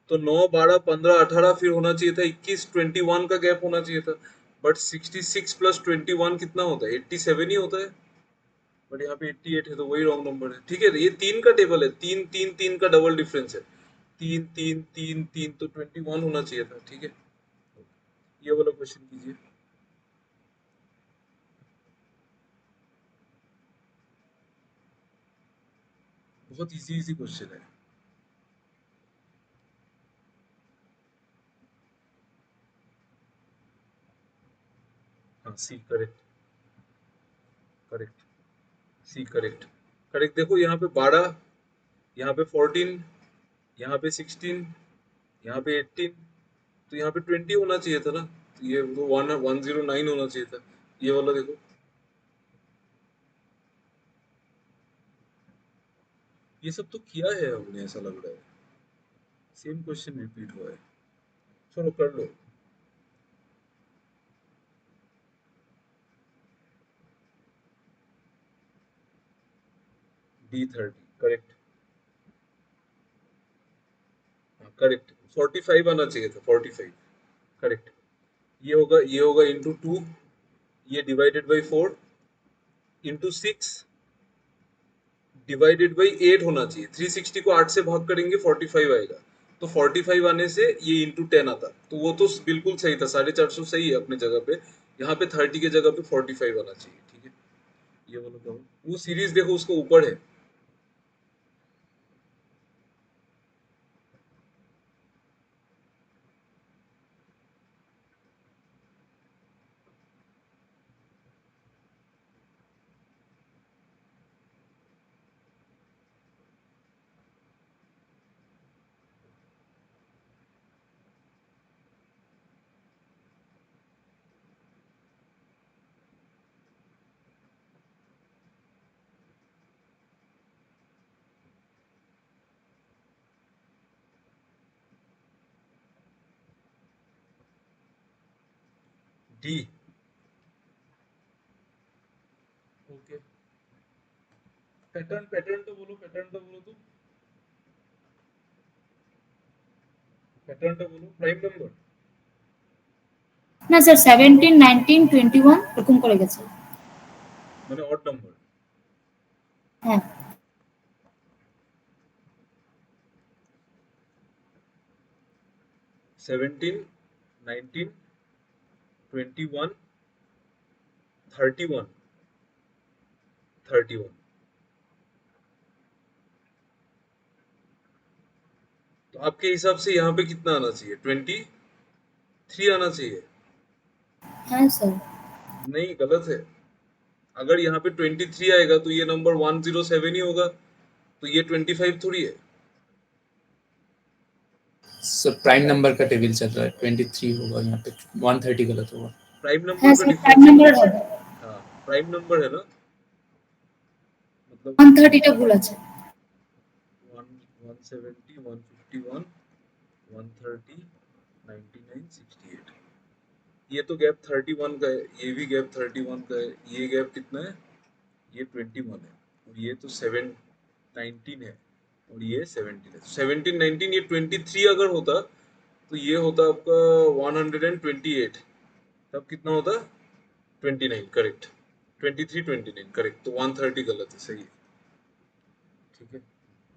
तो 9, 12, 15, 18 फिर होना चाहिए था 21, 21 का गैप होना चाहिए था। बट 66 प्लस 21 कितना होता है, 87 ही होता है। बट यहाँ पे 88 है, तो वही रॉन्ग नंबर है। ठीक है, ये 3 का टेबल है, 3 3 3 का डबल डिफरेंस है। 3 3 3 3 तो 21 होना चाहिए था। ठीक है, ये वाला क्वेश्चन कीजिए। बहुत इजी इजी क्वेश्चन है। हाँ, C correct, correct, C correct, correct. देखो यहाँ पे 12, यहाँ पे 14, यहाँ पे 16, यहाँ पे 18, तो यहाँ पे 20 होना चाहिए था ना। तो ये तो 109 होना चाहिए था। ये वाला देखो, ये सब तो किया है हमने, ऐसा लग रहा है सेम क्वेश्चन रिपीट हुआ है। चलो कर लो। D30 करेक्ट, हाँ करेक्ट। 45 आना चाहिए था, 45, करेक्ट। ये होगा इंटू 2, ये divided by 4, into 6, divided by 8 होना चाहिए। 360 को 8 से भाग करेंगे 45 आएगा। तो 45 आने से ये इंटू 10 आता, तो वो तो बिल्कुल सही था, 450 सही है अपने जगह पे। यहाँ पे 30 के जगह पे 45 आना चाहिए। ठीक है, ये वाला करो, वो सीरीज देखो उसको ऊपर है। D, okay. पैटर्न, पैटर्न तो बोलो, पैटर्न तो बोलो, तो पैटर्न तो बोलो, प्राइम नंबर। না স্যার 17, 19, 21 এরকম করে গেছে। मैंने ऑड नंबर। হ্যাঁ। 17, 19, 21, 31, 31। तो आपके हिसाब से यहाँ पे कितना आना चाहिए, 23 आना चाहिए। হ্যাঁ স্যার। नहीं, गलत है। अगर यहाँ पे 23 आएगा तो ये नंबर 107 ही होगा, तो ये 25 थोड़ी है। सर प्राइम नंबर का टेबल चल रहा है, 23 होगा यहाँ पे, 130 गलत होगा। प्राइम হ্যাঁ नंबर का স্যার প্রাইম डिफरेंस है নাম্বার ना? হবে हाँ प्राइम नंबर है ना, मतलब 130 টা ভুল আছে 170 151 130 99 68, ये तो गैप 31 का है, ये भी गैप 31 का है, ये गैप कितना है, ये 21 है, और ये तो 19 है, और ये 17 है, 17 19 ये 23 अगर होता तो ये होता आपका 128, तब कितना होता 29, करेक्ट, 23 29 करेक्ट, तो 130 गलत है, सही है, ठीक है,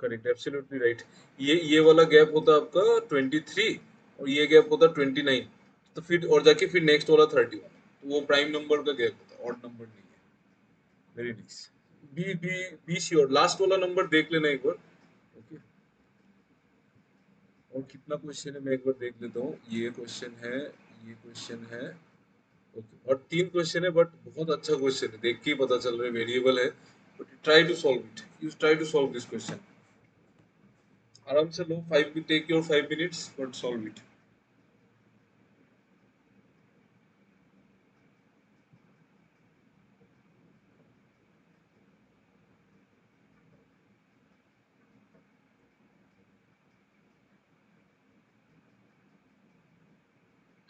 करेक्ट, एब्सोल्युटली राइट। ये वाला गैप होता आपका 23 और ये गैप होता 29, तो फिर और जाके फिर नेक्स्ट वाला 31, तो वो प्राइम नंबर का गैप होता, ऑड नंबर नहीं है। Very nice, be sure, last वाला नंबर देख लेना एक बार, ओके। और कितना क्वेश्चन है मैं एक बार देख लेता हूँ, ये क्वेश्चन है, ये क्वेश्चन है, ओके, और 3 क्वेश्चन है, बट बहुत अच्छा क्वेश्चन है, देख के ही पता चल रहा है वेरिएबल है, but try to solve it, you try to solve this question, आराम से लो, 5 take your 5 minutes but solve it.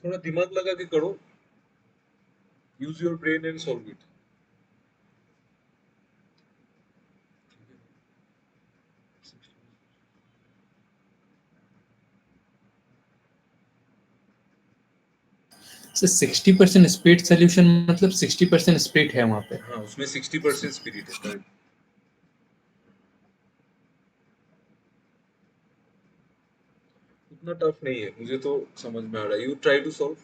थोड़ा दिमाग लगा के करो, use your brain and solve it. Sir 60% split solution मतलब 60% स्प्लिट है वहाँ पे। हाँ उसमें 60% स्पिरिट है, करेक्ट। उतना टफ नहीं है, मुझे तो समझ में आ रहा है, यू ट्राई टू सॉल्व।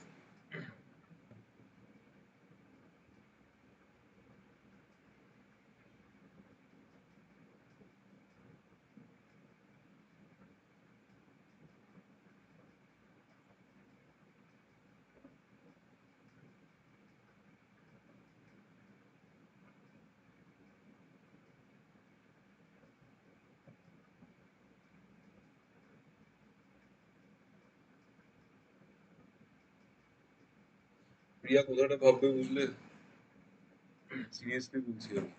প্রিয়া কোথাটা ভাববে বুঝলে, সিরিয়াসলি বলছি আমি,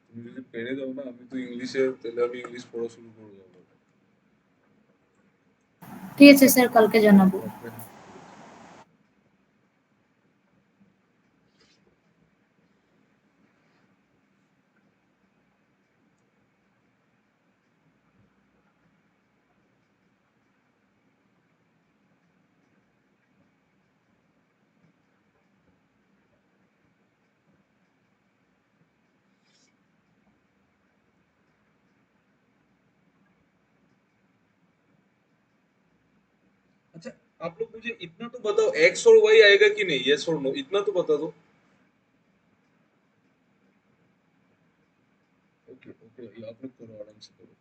তুমি যদি পেরে দাও না, আমি তো ইংলিশে, তাহলে আমি ইংলিশ পড়া শুরু করে দেবো। ঠিক আছে স্যার কালকে জানাবো अच्छा आप लोग मुझे इतना तो बताओ, एक्स और वाई आएगा कि नहीं, यस और नो, इतना तो बता दो। ओके ओके, आप लोग करो, आराम से करो।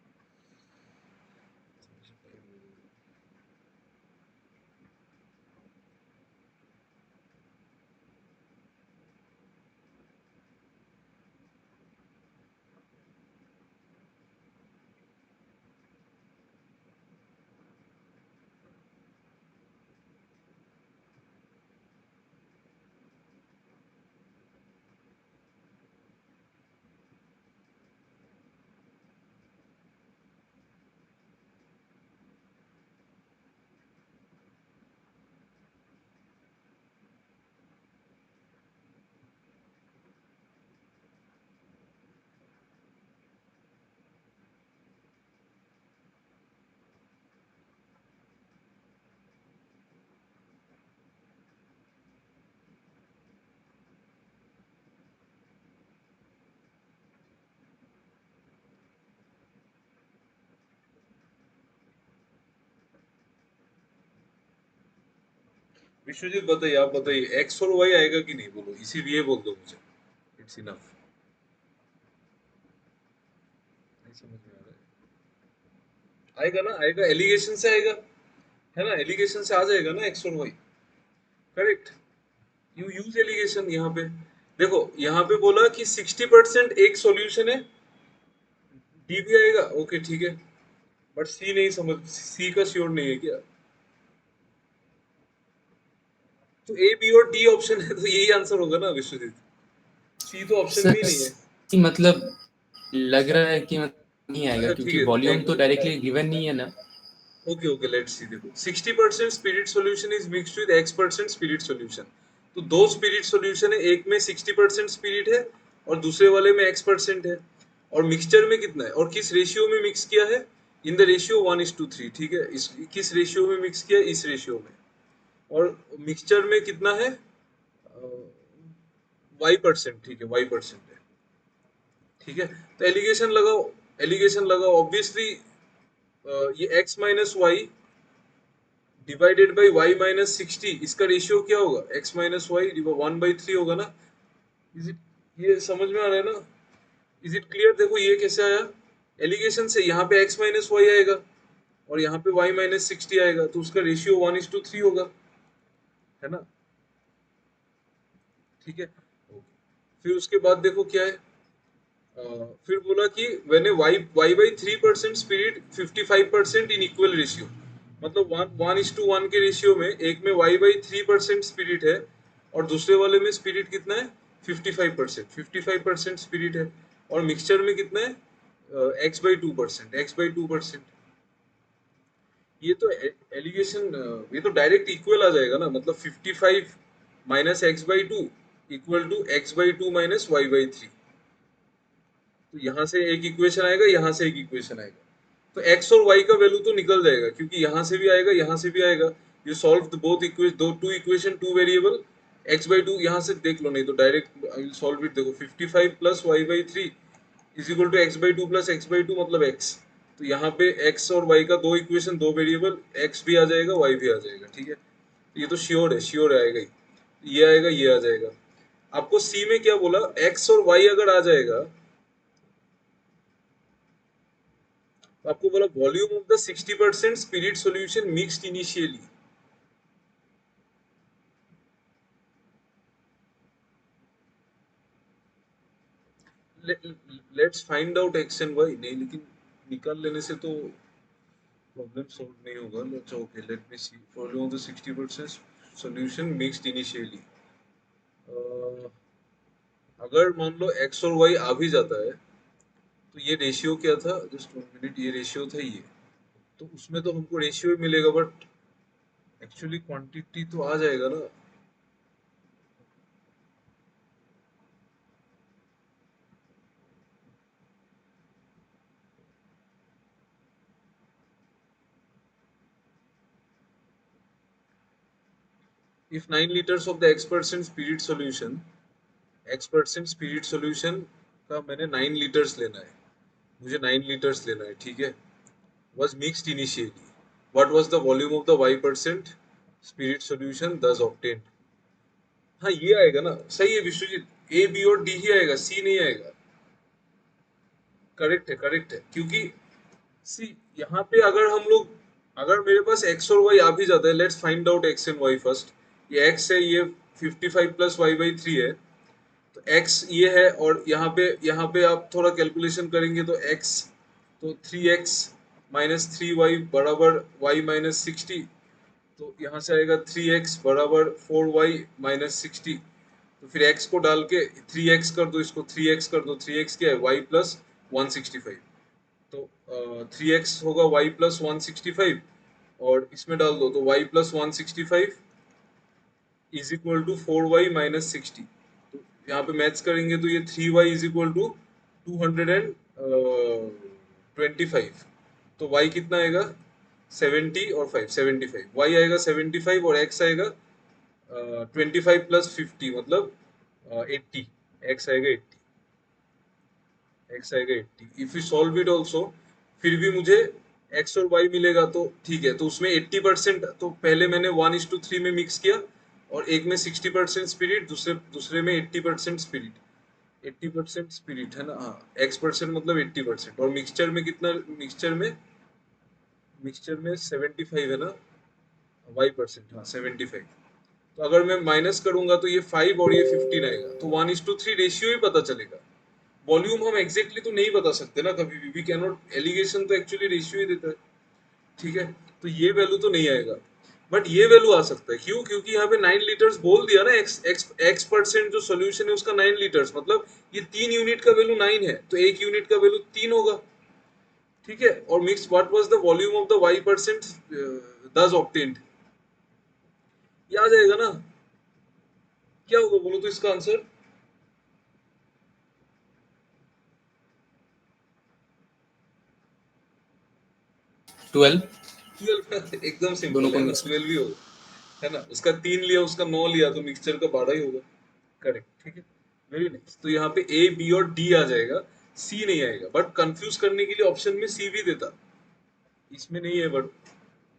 विश्वजीत बताइए, आप बताइए, एक्स और वाई आएगा कि नहीं, बोलो, इसीलिए बोल दो मुझे, इट्स इनफ। नहीं समझ में आ रहा है, आएगा ना, आएगा, एलिगेशन से आएगा, है ना, एलिगेशन से आ जाएगा ना एक्स और Y, correct. You use alligation यहाँ पे, देखो यहाँ पे बोला कि 60% एक सॉल्यूशन है, डी भी आएगा, ओके ठीक है, बट सी नहीं समझ, सी का श्योर नहीं है क्या? तो ए बी और डी ऑप्शन है तो यही आंसर होगा ना विश्वजीत, सी तो ऑप्शन में ही सर नहीं है। मतलब लग रहा है कि मतलब नहीं आएगा अच्छा ठीक क्योंकि है, वॉल्यूम तो डायरेक्टली गिवन नहीं है ना। Okay okay let's see. देखो 60% spirit solution is mixed with x% spirit solution. तो दो स्पिरिट सॉल्यूशन है, एक में 60% स्पिरिट है और दूसरे वाले में x% है। और मिक्सचर में कितना है और किस रेशियो में मिक्स किया है? इन द रेशियो 1:3, ठीक है। इस किस रेशियो में मिक्स किया? इस रेशियो में। और मिक्सचर में कितना है? y%, ठीक है, y% है, ठीक है। तो एलिगेशन लगाओ, एलिगेशन लगाओ। ऑब्वियसली ये x minus Y divided by y minus 60, इसका रेशियो क्या होगा? x माइनस वाई 1/3 होगा ना। इज इट, ये समझ में आ रहा है ना? Is it clear? देखो ये कैसे आया एलिगेशन से, यहाँ पे x माइनस वाई आएगा और यहाँ पे y माइनस 60 आएगा, तो उसका रेशियो 1:3 होगा, है ना, ठीक है। फिर उसके बाद देखो क्या है, फिर बोला कि when A y/3% spirit 55% in equal ratio, मतलब 1:1 के रेशियो में एक में y/3% स्पिरिट है और दूसरे वाले में स्पिरिट कितना है? 55% स्पिरिट है। और मिक्सचर में कितना है? x/2%। ये तो एलिगेशन, ये तो डायरेक्ट इक्वल आ जाएगा ना, मतलब 55 minus x/2 equal to x/2 minus y/3। तो यहाँ से एक इक्वेशन आएगा, यहाँ से एक इक्वेशन आएगा, तो x और y का वैल्यू तो निकल जाएगा क्योंकि यहाँ से भी आएगा, यहाँ से भी आएगा। You solve both equation, two equation, two variable, x/2 यहाँ से देख लो, नहीं तो direct I will solve it. देखो 55 plus y/3 is equal to x/2 plus x/2 मतलब x। तो यहाँ पे x और y का दो इक्वेशन, दो वेरिएबल, x भी आ जाएगा, y भी आ जाएगा, ठीक है। ये तो श्योर है, श्योर आएगा ही, ये आएगा, ये आ जाएगा। आपको सी में क्या बोला? x और y अगर आ जाएगा तो आपको बोला volume of the 60% spirit solution mixed initially. Let's find out X and Y, नहीं लेकिन निकाल लेने से तो प्रॉब्लम सॉल्व नहीं होगा। Let's okay, let me see volume of the 60% solution mixed initially. अगर मान लो एक्स और वाई आ भी जाता है तो ये रेशियो क्या था? जस्ट 1 मिनट, ये रेशियो था ये, तो उसमें तो हमको रेशियो ही मिलेगा, बट एक्चुअली क्वांटिटी तो आ जाएगा ना। If 9 liters of the x% spirit solution, x% spirit solution का मैंने 9 लीटर्स लेना है, मुझे 9 लीटर्स लेना है, ठीक है। was mixed initially, what was the volume of the y% spirit solution thus obtained? हाँ ये आएगा ना, सही है विश्वजीत, ए बी और डी ही आएगा, सी नहीं आएगा। करेक्ट है, करेक्ट है, क्योंकि सी यहाँ पे अगर हम लोग, अगर मेरे पास x और y आ भी जाता है, let's find out x and y first. ये x है, ये 55 प्लस y/3 है, तो x ये है, और यहाँ पे आप थोड़ा कैलकुलेशन करेंगे तो x, तो 3x माइनस 3y बराबर y माइनस 60, तो यहाँ से आएगा 3x बराबर 4y माइनस 60। तो फिर x को डाल के 3x कर दो, इसको 3x कर दो, 3x क्या है? y plus 165। तो 3x होगा y प्लस 165 और इसमें डाल दो तो y plus 165 is equal to 4y minus 60। तो यहाँ पे मैथ्स करेंगे तो ये 3y इज इक्वल टू 225। तो y कितना आएगा? 70 और 5 75, y आएगा 75 और x आएगा 25 प्लस 50 मतलब 80, x आएगा 80, x आएगा 80। If you solve it also फिर भी मुझे x और y मिलेगा, तो ठीक है। तो उसमें 80%, तो पहले मैंने 1:3 में मिक्स किया और एक में 60% स्पिरिट, दूसरे में 80% स्पिरिट, 80% स्पिरिट है ना, हाँ, x% मतलब 80%। और मिक्सचर में कितना? मिक्सचर में 75 है ना, y%, हाँ 75। तो अगर मैं माइनस करूंगा तो ये 5 और ये 15 आएगा, तो 1:3 रेशियो ही पता चलेगा। वॉल्यूम हम एग्जैक्टली तो नहीं बता सकते ना कभी भी, वी कैन नॉट, एलिगेशन तो एक्चुअली रेशियो ही देता है, ठीक है। तो ये वैल्यू तो नहीं आएगा, बट ये वैल्यू आ सकता है। क्यों? क्योंकि यहाँ पे 9 लीटर्स बोल दिया ना, एक्स परसेंट जो सोल्यूशन है उसका 9 लीटर्स, मतलब ये 3 यूनिट का वैल्यू 9 है, तो 1 यूनिट का वैल्यू 3 होगा, ठीक है। और mix what was the volume of the y% दस ऑब्टेन्ड, ये आ जाएगा ना। क्या होगा बोलो तो इसका आंसर? 12 12 एकदम दोनों सिंपल को है ना, मिक्स। 12 ही होगा, है ना। उसका 3 लिया, उसका 9 लिया, तो मिक्सचर का 12 ही होगा, करेक्ट, ठीक है। Very nice. तो यहाँ पे ए बी और डी आ जाएगा, सी नहीं आएगा, बट कंफ्यूज करने के लिए ऑप्शन में सी भी देता, इसमें नहीं है, बट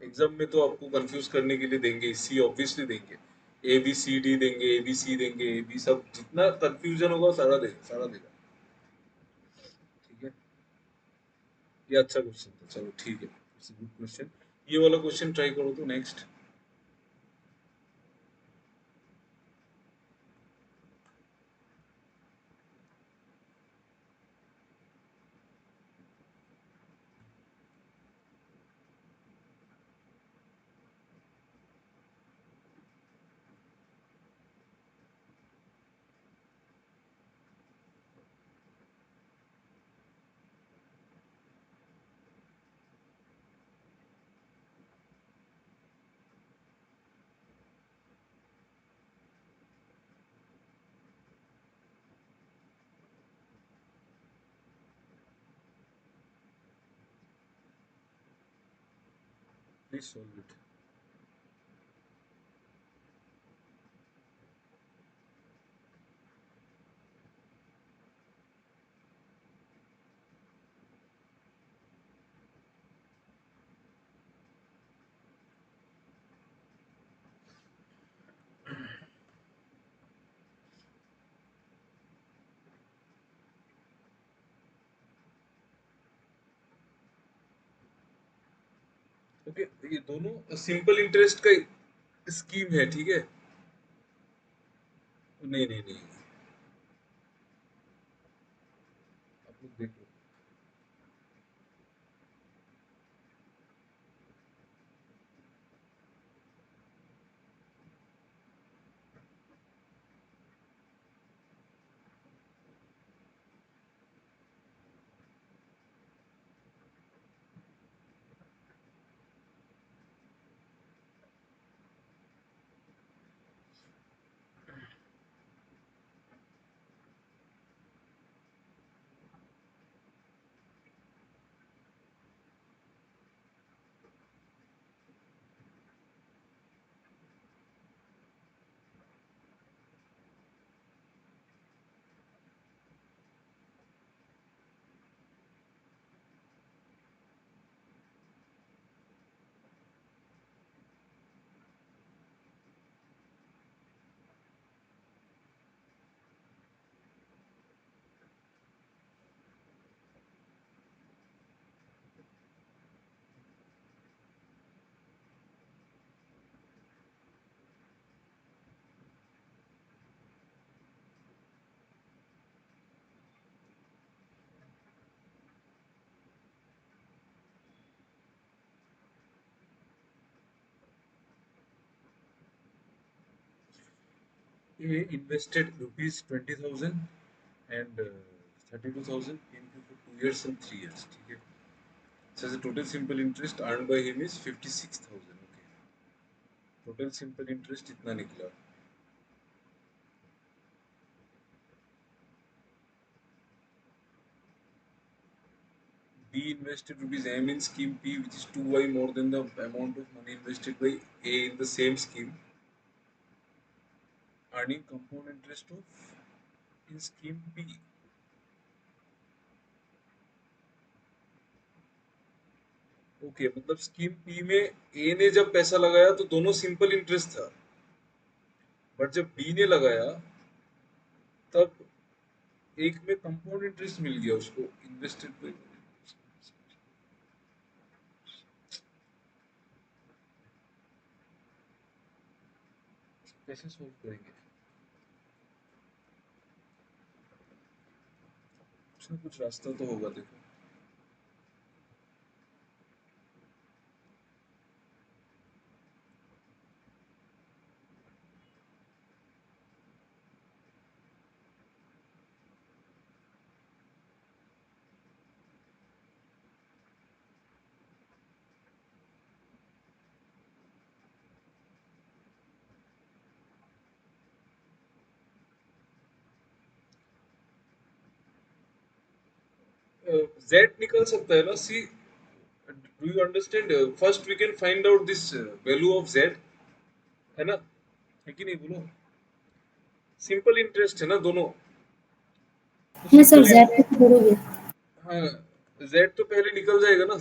एग्जाम में तो आपको कंफ्यूज करने के लिए देंगे, सी ऑब्वियसली देंगे, ए बी सी डी देंगे, ए बी सी देंगे, ए बी, सब जितना कंफ्यूजन होगा सारा देगा, सारा देगा, ठीक है। ये अच्छा क्वेश्चन था, चलो ठीक है, इट्स गुड क्वेश्चन। ये वाला क्वेश्चन ट्राई करो तो next. Please solve it. Okay, ये दोनों सिंपल इंटरेस्ट का स्कीम है, ठीक है। नहीं नहीं नहीं, आप लोग देखो। ये invested ₹20,000 and 32,000 into for 2 years and 3 years, ठीक है। So the total simple interest earned by him is 56,000, okay। Total simple interest इतना निकला। B invested rupees M in scheme P, which is 2y more than the amount of money invested by A in the same scheme, earning compound interest of in scheme P। Okay, मतलब scheme P में ए ने जब पैसा लगाया तो दोनों simple interest था, but जब बी ने लगाया तब एक में कंपाउंड इंटरेस्ट मिल गया उसको, इन्वेस्टेड पे। कैसे सोल्व करेंगे? कुछ ना कुछ रास्ता तो होगा, देखो। Z निकल सकता है ना, see, do you understand? First we can find out this value of Z, है ना, है कि नहीं बोलो? सिंपल इंटरेस्ट है ना दोनों, तो है सर, सिंपल, जेड पे करोगे? हाँ, Z तो पहले निकल जाएगा ना।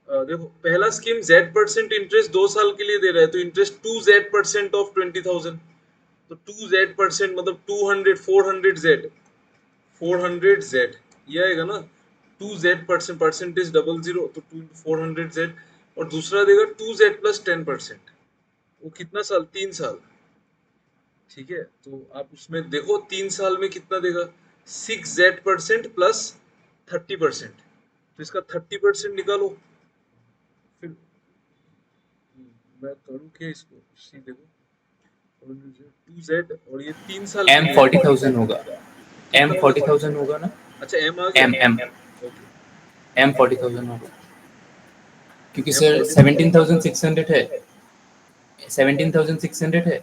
देखो, पहला स्कीम Z% इंटरेस्ट 2 साल के लिए दे रहा है, तो इंटरेस्ट 2Z% ऑफ 20,000, तो 2Z% मतलब 200, 400Z, 400Z, ये आएगा ना। 2Z% परसेंटेज 00, तो 400Z, और दूसरा देगा 2Z प्लस 10%, वो कितना साल, 3 साल, ठीक है। तो आप उसमें देखो 3 साल में कितना देगा, 6Z% प्लस 30%, तो इसका 30% निकालो। फिर मैं करूँ क्या इसको, सी देखो, 2Z, और ये 3 साल के M लिए 40,000 होगा, M कितना होगा, 40,000 होगा ना, अच्छा M आ गया, M ओके, M 40,000 होगा, क्योंकि M सर 40, 17,600 है, 17,600 है,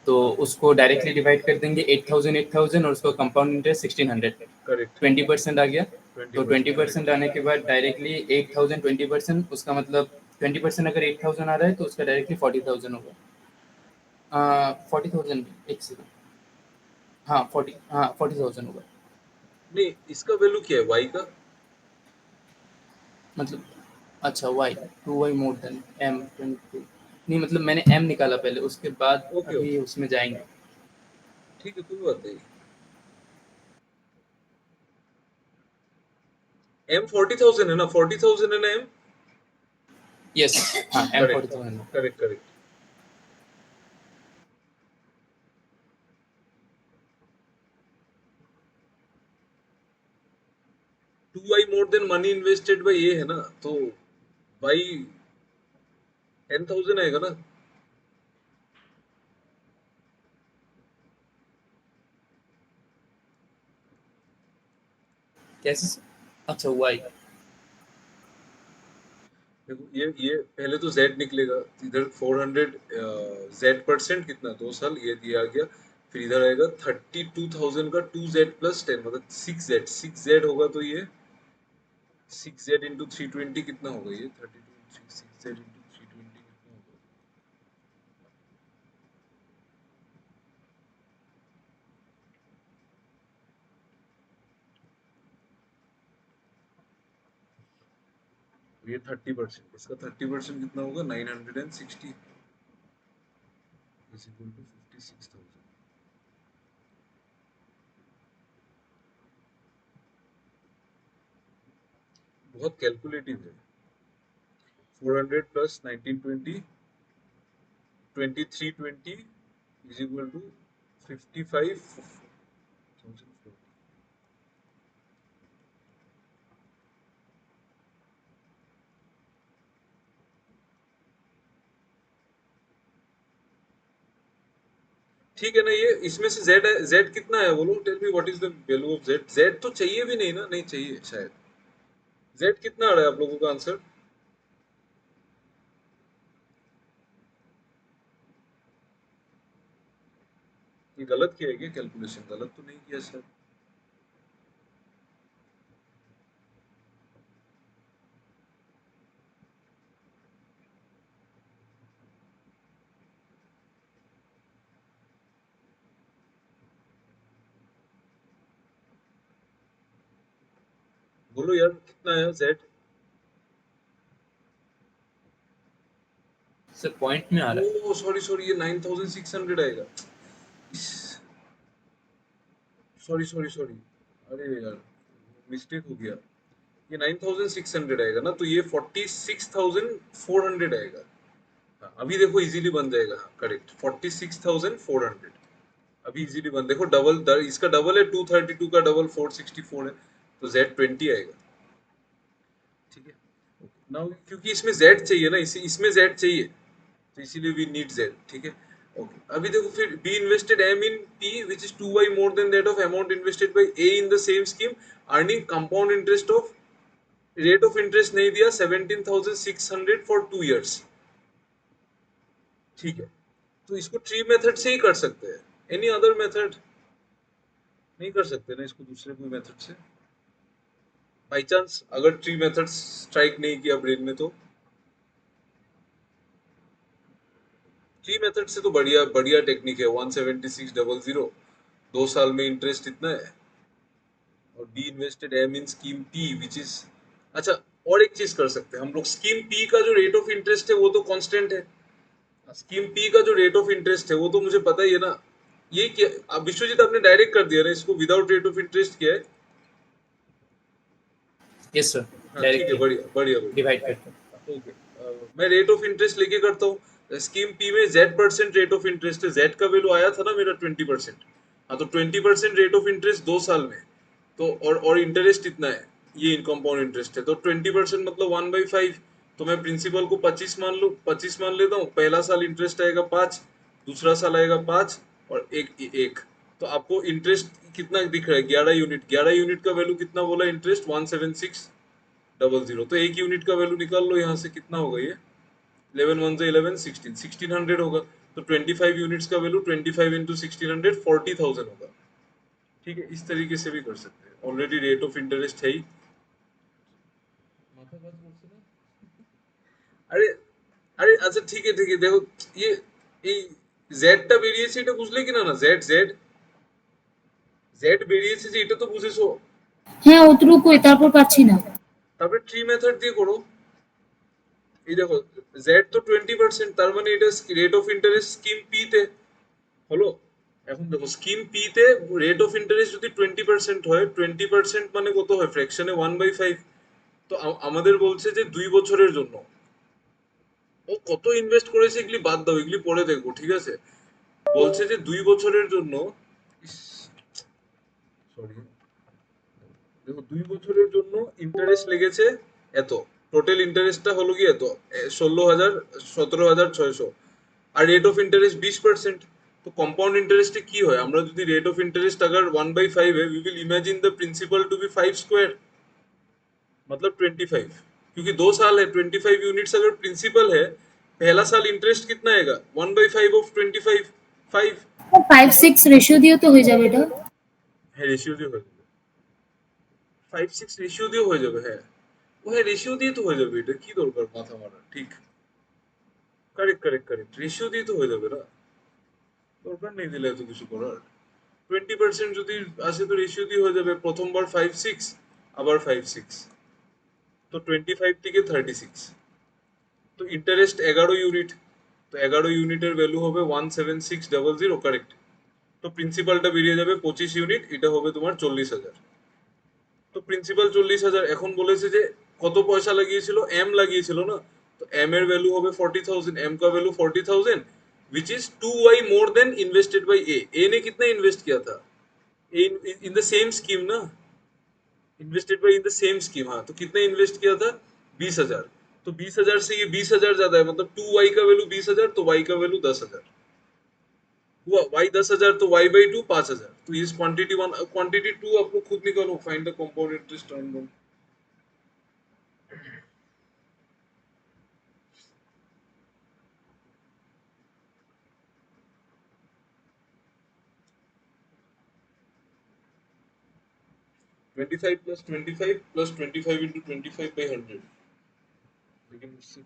तो उसको डायरेक्टली डिवाइड कर देंगे 8,000 8,000 और उसको कंपाउंड इंटरेस्ट 1,600, करेक्ट, 20% आ गया। तो 20%, करेक्ट, 20% आने के बाद डायरेक्टली 8,000 20%, उसका मतलब 20% अगर 8,000 आ रहा है तो उसका डायरेक्टली 40,000 होगा। 40,000, एक सेकंड, हाँ 40,000 होगा। नहीं, इसका वैल्यू क्या है Y का, मतलब अच्छा y 2y more then m 22, नहीं मतलब मैंने m निकाला पहले, उसके बाद ओके अभी ओके, उसमें जाएंगे। ठीक है, कोई बात नहीं। M 40,000 है ना, 40,000 है ना M, यस, हाँ m correct, 40,000। Correct, correct. 2Y more then money invested bye ये है ना, तो Y 10,000 आएगा ना। कैसे, अच्छा y, देखो, ये पहले तो Z निकलेगा, इधर 400, Z% कितना, 2 साल, ये दिया गया। फिर इधर आएगा 32,000 का 2Z प्लस 10, मतलब 6Z होगा, तो ये 6Z इंटू 320 कितना होगा, ये 32, 6Z इंटू 320 कितना होगा, ये 30%, इसका 30% कितना होगा, 960 इज इक्वल टू 56,000। बहुत कैलकुलेटिव है। 400 प्लस 1920, 2320 इज इक्वल टू 55,000। ठीक है ना, ये इसमें से Z कितना है बोलो, tell me what is the value of Z तो चाहिए भी नहीं ना, नहीं चाहिए शायद। Z कितना आ रहा है आप लोगों का आंसर? ये गलत किया है क्या, कैलकुलेशन गलत तो नहीं किया शायद? बोलो यार, कितना है Z? सर पॉइंट में आ रहा है। ओ सॉरी सॉरी, ये 9,600 आएगा। सॉरी सॉरी सॉरी, अरे यार, मिस्टेक हो गया। ये 9,600 आएगा ना, तो ये 46,400 आएगा। हाँ, अभी देखो इजीली बन जाएगा, हाँ करेक्ट, 46,400 अभी इजीली बन, देखो डबल इसका डबल है, 232 का डबल 464 है, तो Z20 आएगा, ठीक है। नाउ क्योंकि इसमें Z चाहिए ना, इसमें Z चाहिए, तो इसीलिए वी नीड Z, ठीक है। ओके, अभी देखो फिर B invested M in P which is 2y more than that of amount invested by A in the same scheme, earning compound interest of, rate of interest नहीं दिया, 17,600 for 2 years, ठीक है। तो इसको ट्री मेथड से ही कर सकते हैं, एनी अदर मेथड नहीं कर सकते ना इसको दूसरे कोई मेथड से, बाई चांस अगर ट्री मेथड स्ट्राइक नहीं किया ब्रेन में तो ट्री मेथड से तो बढ़िया बढ़िया टेक्निक है, 176,000, 2 साल में इंटरेस्ट इतना है। और D invested M in scheme P which is, अच्छा और एक चीज कर सकते हैं हम लोग, स्कीम पी का जो रेट ऑफ इंटरेस्ट है वो तो कांस्टेंट है, स्कीम पी का जो रेट ऑफ इंटरेस्ट है वो तो मुझे पता ही है ना। ये क्या अब विश्वजीत आपने डायरेक्ट कर दिया ना इसको, विदाउट रेट ऑफ इंटरेस्ट किया है। यस सर, हाँ ठीक है, डायरेक्टली बढ़िया बढ़िया बढ़िया, डिवाइड करके। ओके। मैं रेट ऑफ इंटरेस्ट लेके करता हूँ, स्कीम पी में Z% रेट ऑफ इंटरेस्ट है, Z का वैल्यू आया था ना मेरा 20%, हाँ तो 20% रेट ऑफ इंटरेस्ट 2 साल में, तो और इंटरेस्ट इतना है, ये कंपाउंड इंटरेस्ट है, तो 20% मतलब 1/5, तो मैं प्रिंसिपल को 25 मान लूँ, 25 मान लेता हूँ, पहला साल इंटरेस्ट आएगा 5, दूसरा साल आएगा 5 और एक, तो आपको इंटरेस्ट कितना दिख रहा है, 11 यूनिट, 11 यूनिट का वैल्यू कितना बोला इंटरेस्ट, 176,000, तो एक यूनिट का वैल्यू निकाल लो यहाँ से, कितना होगा ये, 11 1 से 11 16 1600 होगा, तो 25 यूनिट्स का वैल्यू 25 इंटू 1600 40,000 होगा, ठीक है। इस तरीके से भी कर सकते हैं, ऑलरेडी रेट ऑफ इंटरेस्ट है ही। আরে আরে আচ্ছা ঠিক আছে দেখো, ইয়ে এই জেডটা বেরিয়েছে এটা বুঝলে কিনা, না জেড জেড জেড বেরিয়েছে যে এটা তো বুঝেছো, হ্যাঁ অতটুকুই, তারপর পাচ্ছি না। তারপরে ট্রি মেথড দিয়ে করো। এই দেখো জেড তো 20%, তার মানে এটা rate of interest scheme P তে হলো। এখন দেখো স্কিম পি তে রেট অফ ইন্টারেস্ট যদি 20% হয়, 20% মানে কত হয়, ফ্র্যাকশনে 1/5, তো আমাদের বলছে যে 2 বছরের জন্য, ও কত ইনভেস্ট করেছে এগুলি বাদ দাও, এগুলি পরে দেখবো, ঠিক আছে। বলছে যে 2 বছরের জন্য, সরি দেখো 2 বছরের জন্য ইন্টারেস্ট লেগেছে এত, টোটাল ইন্টারেস্টটা হলো কি এত, 16,000 17,600, আর রেট অফ ইন্টারেস্ট 20%, তো কম্পাউন্ড ইন্টারেস্টে কি হয়, আমরা যদি রেট অফ इंटरेस्ट अगर 1/5 है, we will imagine the principal to be 5 square, मतलब 25, क्योंकि 2 साल है, 25 यूनिट्स अगर प्रिंसिपल है, पहला साल इंटरेस्ट कितना आएगा, 1/5 ऑफ 25, 5 5-6 রেশিও দিয়েও তো হয়ে যাবে এটা। है, रेशियो দিয়ে হয়ে যাবে, 5-6 রেশিও দিয়ে হয়ে যাবে, হ্যাঁ ও হ্যাঁ রেশিও দিয়ে তো হয়ে যাবে, এটা কি দরকার মাথা মারা, ঠিক, কারেক্ট কারেক্ট কারেক্ট, রেশিও দিয়ে তো হয়ে যাবে না, দরকার নেই দিলে এত কিছু করার। 20% যদি আসে তো রেশিও দিয়ে হয়ে যাবে, প্রথমবার 5-6 আবার 5-6, তো 25 থেকে 36, তো ইন্টারেস্ট 11 ইউনিট, তো 11 ইউনিটের ভ্যালু হবে 176,000, কারেক্ট। তো প্রিন্সিপালটা বেরিয়ে যাবে 25 ইউনিট, এটা হবে তোমার 40,000, তো প্রিন্সিপাল 40,000, এখন বলেছে যে কত পয়সা লাগিয়েছিল, এম লাগিয়েছিল না, তো এম এর ভ্যালু হবে 40,000, एम का value 40,000 which is 2y more than invested by A ने कितना इन्वेस्ट किया था, इन द सेम स्कीम ना, invested by in the same scheme, हाँ तो कितना इन्वेस्ट किया था, 20,000, तो 20,000 से ये 20,000 ज्यादा है, मतलब 2y का वैल्यू 20,000, तो y का वैल्यू 10,000 हुआ, y 10,000 तो y/2 5,000, तो इस क्वांटिटी 1 क्वांटिटी 2 आप लोग खुद निकालो, find the compound interest earn. 25 plus 25 plus 25 into 25 by 100, लेकिन उससे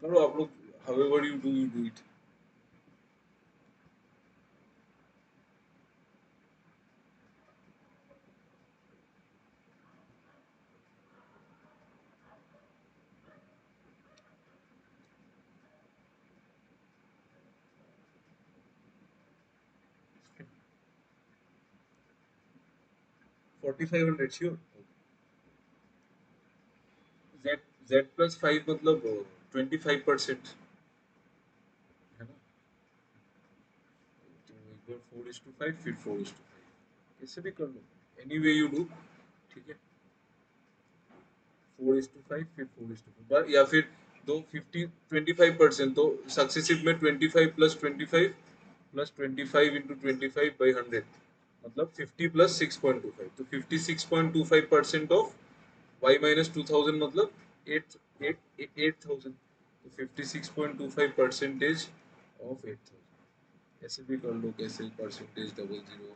करो आप लोग, however you do it। $4,500 sure, z z plus 5 मतलब 25% है ना, तो एक बार 4:5 फिर 4:5, ऐसे भी कर लो, एनी वे यू डू, ठीक है। 4:5 फिर 4:4 या फिर दो 25% तो सक्सेसिव में 25 प्लस 25 प्लस 25 इंटू 25/100 मतलब 50 प्लस 6.25 तो 56.25% ऑफ y माइनस 2000 मतलब 8,000 तो 56.25% ऑफ 8,000 ऐसे भी कर लो कैसे परसेंटेज डबल जीरो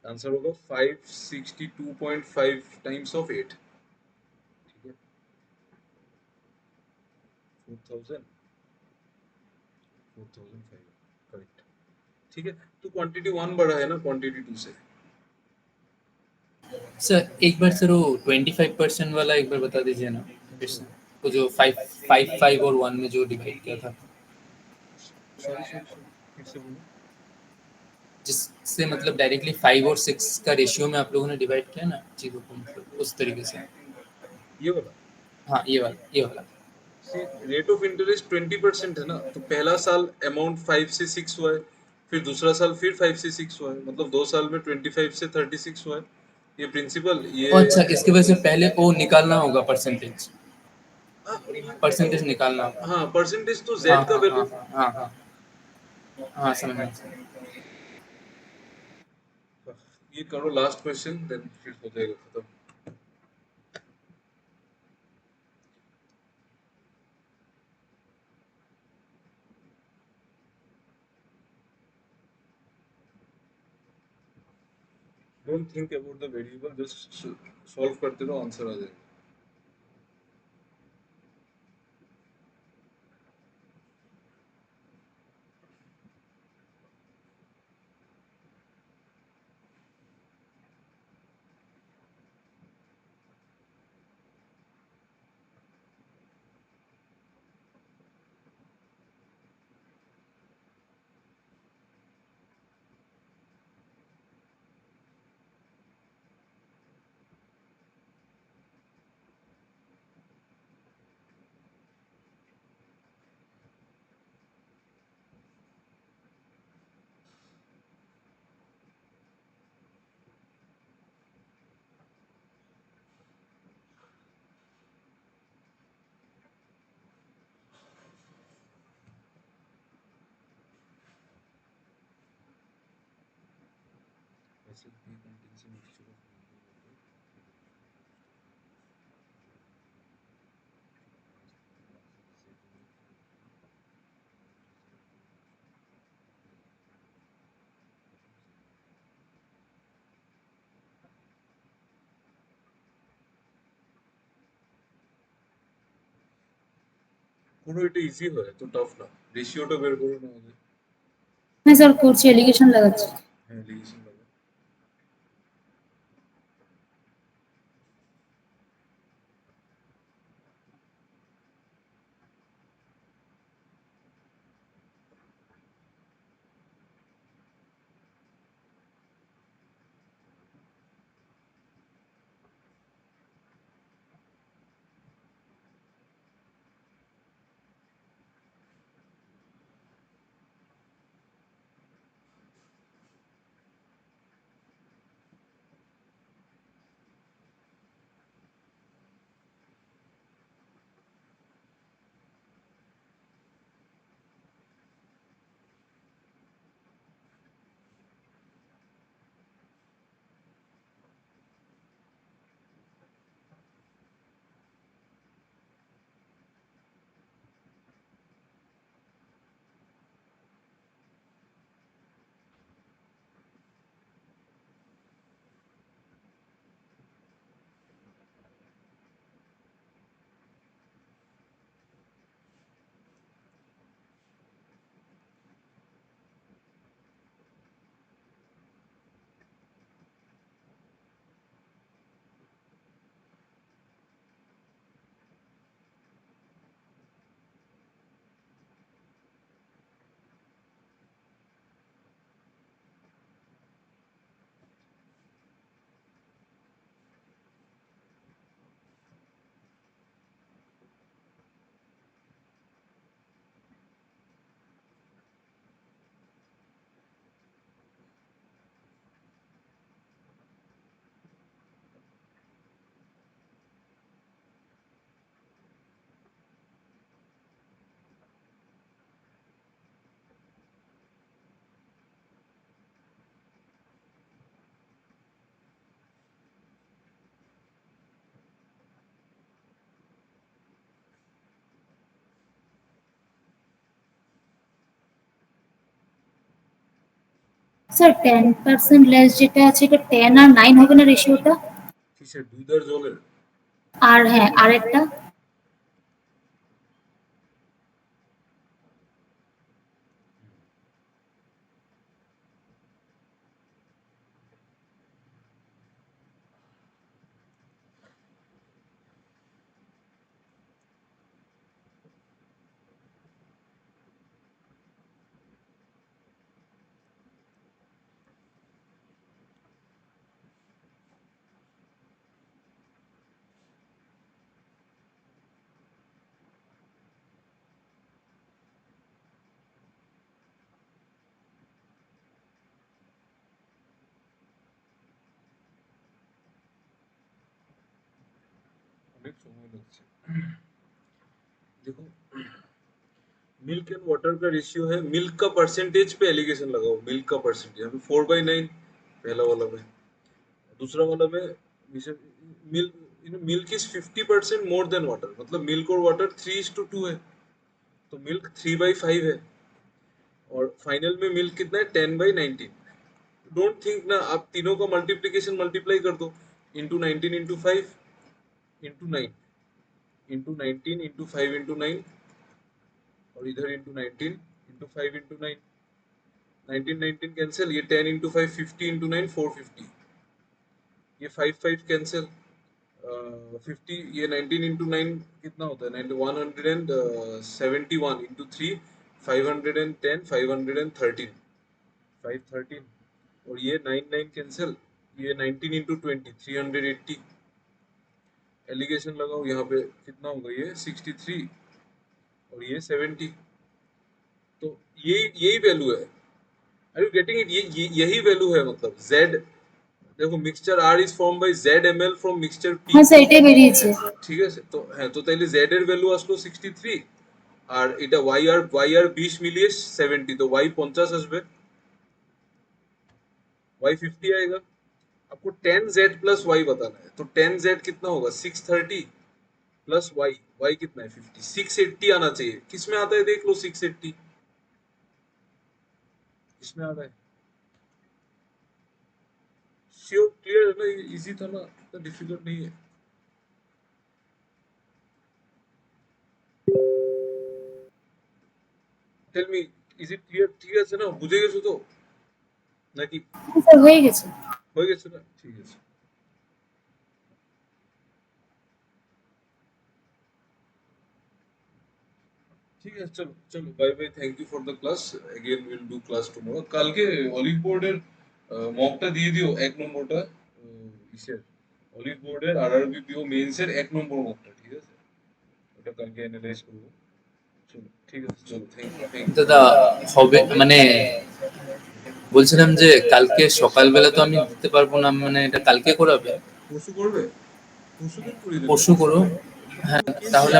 आंसर होगा 562.5 टाइम्स ऑफ 8 ठीक है 4,000 4,500 करेक्ट ठीक है तो क्वांटिटी 1 बड़ा है ना क्वांटिटी 2 से सर एक बार सर वो 25% वाला एक बार बता दीजिए ना क्वेश्चन वो जो 5 और 1 में जो डिवाइड किया था सॉरी फिर से बोलो जिससे मतलब डायरेक्टली 5 और 6 का रेशियो में आप लोगों ने डिवाइड किया ना चीज़ों को मतलब उस तरीके से ये वाला हाँ ये वाला रेट ऑफ इंटरेस्ट 20% है ना तो पहला साल अमाउंट 5 से 6 हुआ है फिर दूसरा साल फिर 5 से 6 हुआ है मतलब 2 साल में 25 से 36 हुआ है ये प्रिंसिपल ये और अच्छा इसके वजह से पहले वो निकालना होगा परसेंटेज हाँ परसेंटेज निकालना होगा हाँ परसेंटेज तो हाँ जेड का हाँ हाँ वैल्यू हाँ हाँ हाँ समझ में ये करो लास्ट क्वेश्चन देन फिर हो जाएगा खत्म don't think about the variable just solve करते रहो आंसर आ जाएगा ऐसे भी कंटेंट से मिक्सचर ऑफ কোনো এটা ইজি হয় তো টাফ না রেশিওটা বের করে নাও আগে হ্যাঁ স্যার করছি এলিগেশন লাগাচ্ছি হ্যাঁ লিগেশন লাগবে স্যার 10% লেস যেটা আছে এটা 10 আর 9 হবে না রেশিওটা? কিসের, দুধ আর জলের? আর হ্যাঁ আরেকটা অনেক সময় লাগছে। देखो, मिल्क एंड वाटर का रेशियो है, मिल्क का परसेंटेज पे एलिगेशन लगाओ, मिल्क का परसेंटेज अभी 4/9 पहला वाला में, दूसरा वाला में milk milk is 50% more than water, मतलब मिल्क और वाटर 3:2 है, तो मिल्क 3/5 है, और फाइनल में मिल्क कितना है 10/19। डोंट थिंक ना, आप तीनों का मल्टीप्लीकेशन मल्टीप्लाई कर दो, into 19 into 5 into 9 into 19 into 5 into 9, और इधर इंटू 19 इंटू 5 इंटू 9, 19 19 कैंसिल, ये 10 इंटू 5 50 इंटू 9 450, ये 5 5 कैंसिल, 50, ये 19 इंटू 9 कितना होता है, 171 इंटू 3 510 513 513, और ये 9 9 कैंसिल, ये 19 इंटू 20 380, एलिगेशन लगाओ यहाँ पे कितना होगा, ये 63 और ये 70, तो यही वैल्यू है। Are you getting it? यही वैल्यू है, मतलब Z, देखो mixture R is form by Z ml from mixture P, হ্যাঁ স্যার এটাই বেরিয়েছে। ঠিক আছে, তো হ্যাঁ, তো তাইলে Z এর ভ্যালু আসলো 63, আর এটা Y আর 20 মিলিয়ে 70, তো Y 50 আসবে, Y 50 आएगा। आपको 10Z प्लस Y बताना है, तो 10Z कितना होगा 630 प्लस Y कितना है 50, 680 आना चाहिए। किस में आता है देख लो, 680 किसमें आ रहा है? श्योर, क्लियर है ना, इजी था ना, इतना डिफिकल्ट नहीं है। Tell me, is it clear? ঠিক আছে না, বুঝে গেছো তো নাকি? হ্যাঁ স্যার হয়ে গেছে। হয়ে গেছে না? ঠিক আছে, ঠিক আছে, চলো চলো, bye bye, thank you for the class, again will do class tomorrow. কালকে অলিভ বোর্ডের মকটা দিয়ে দিও, এক নম্বরটা, ইসের অলিভ বোর্ডের আরআরবি পিও মেইনসের এক নম্বর মকটা, ঠিক আছে, ওটা কালকে অ্যানালাইজ করবো। চলো ঠিক আছে, চলো, থ্যাংক ইউ। দাদা হবে মানে বলছিলাম যে কালকে সকালবেলা তো আমি দিতে পারবো না, মানে এটা কালকে করাবে? পরশু করবে, পরশু দিন করিয়ে দেবে। পরশু করো, হ্যাঁ তাহলে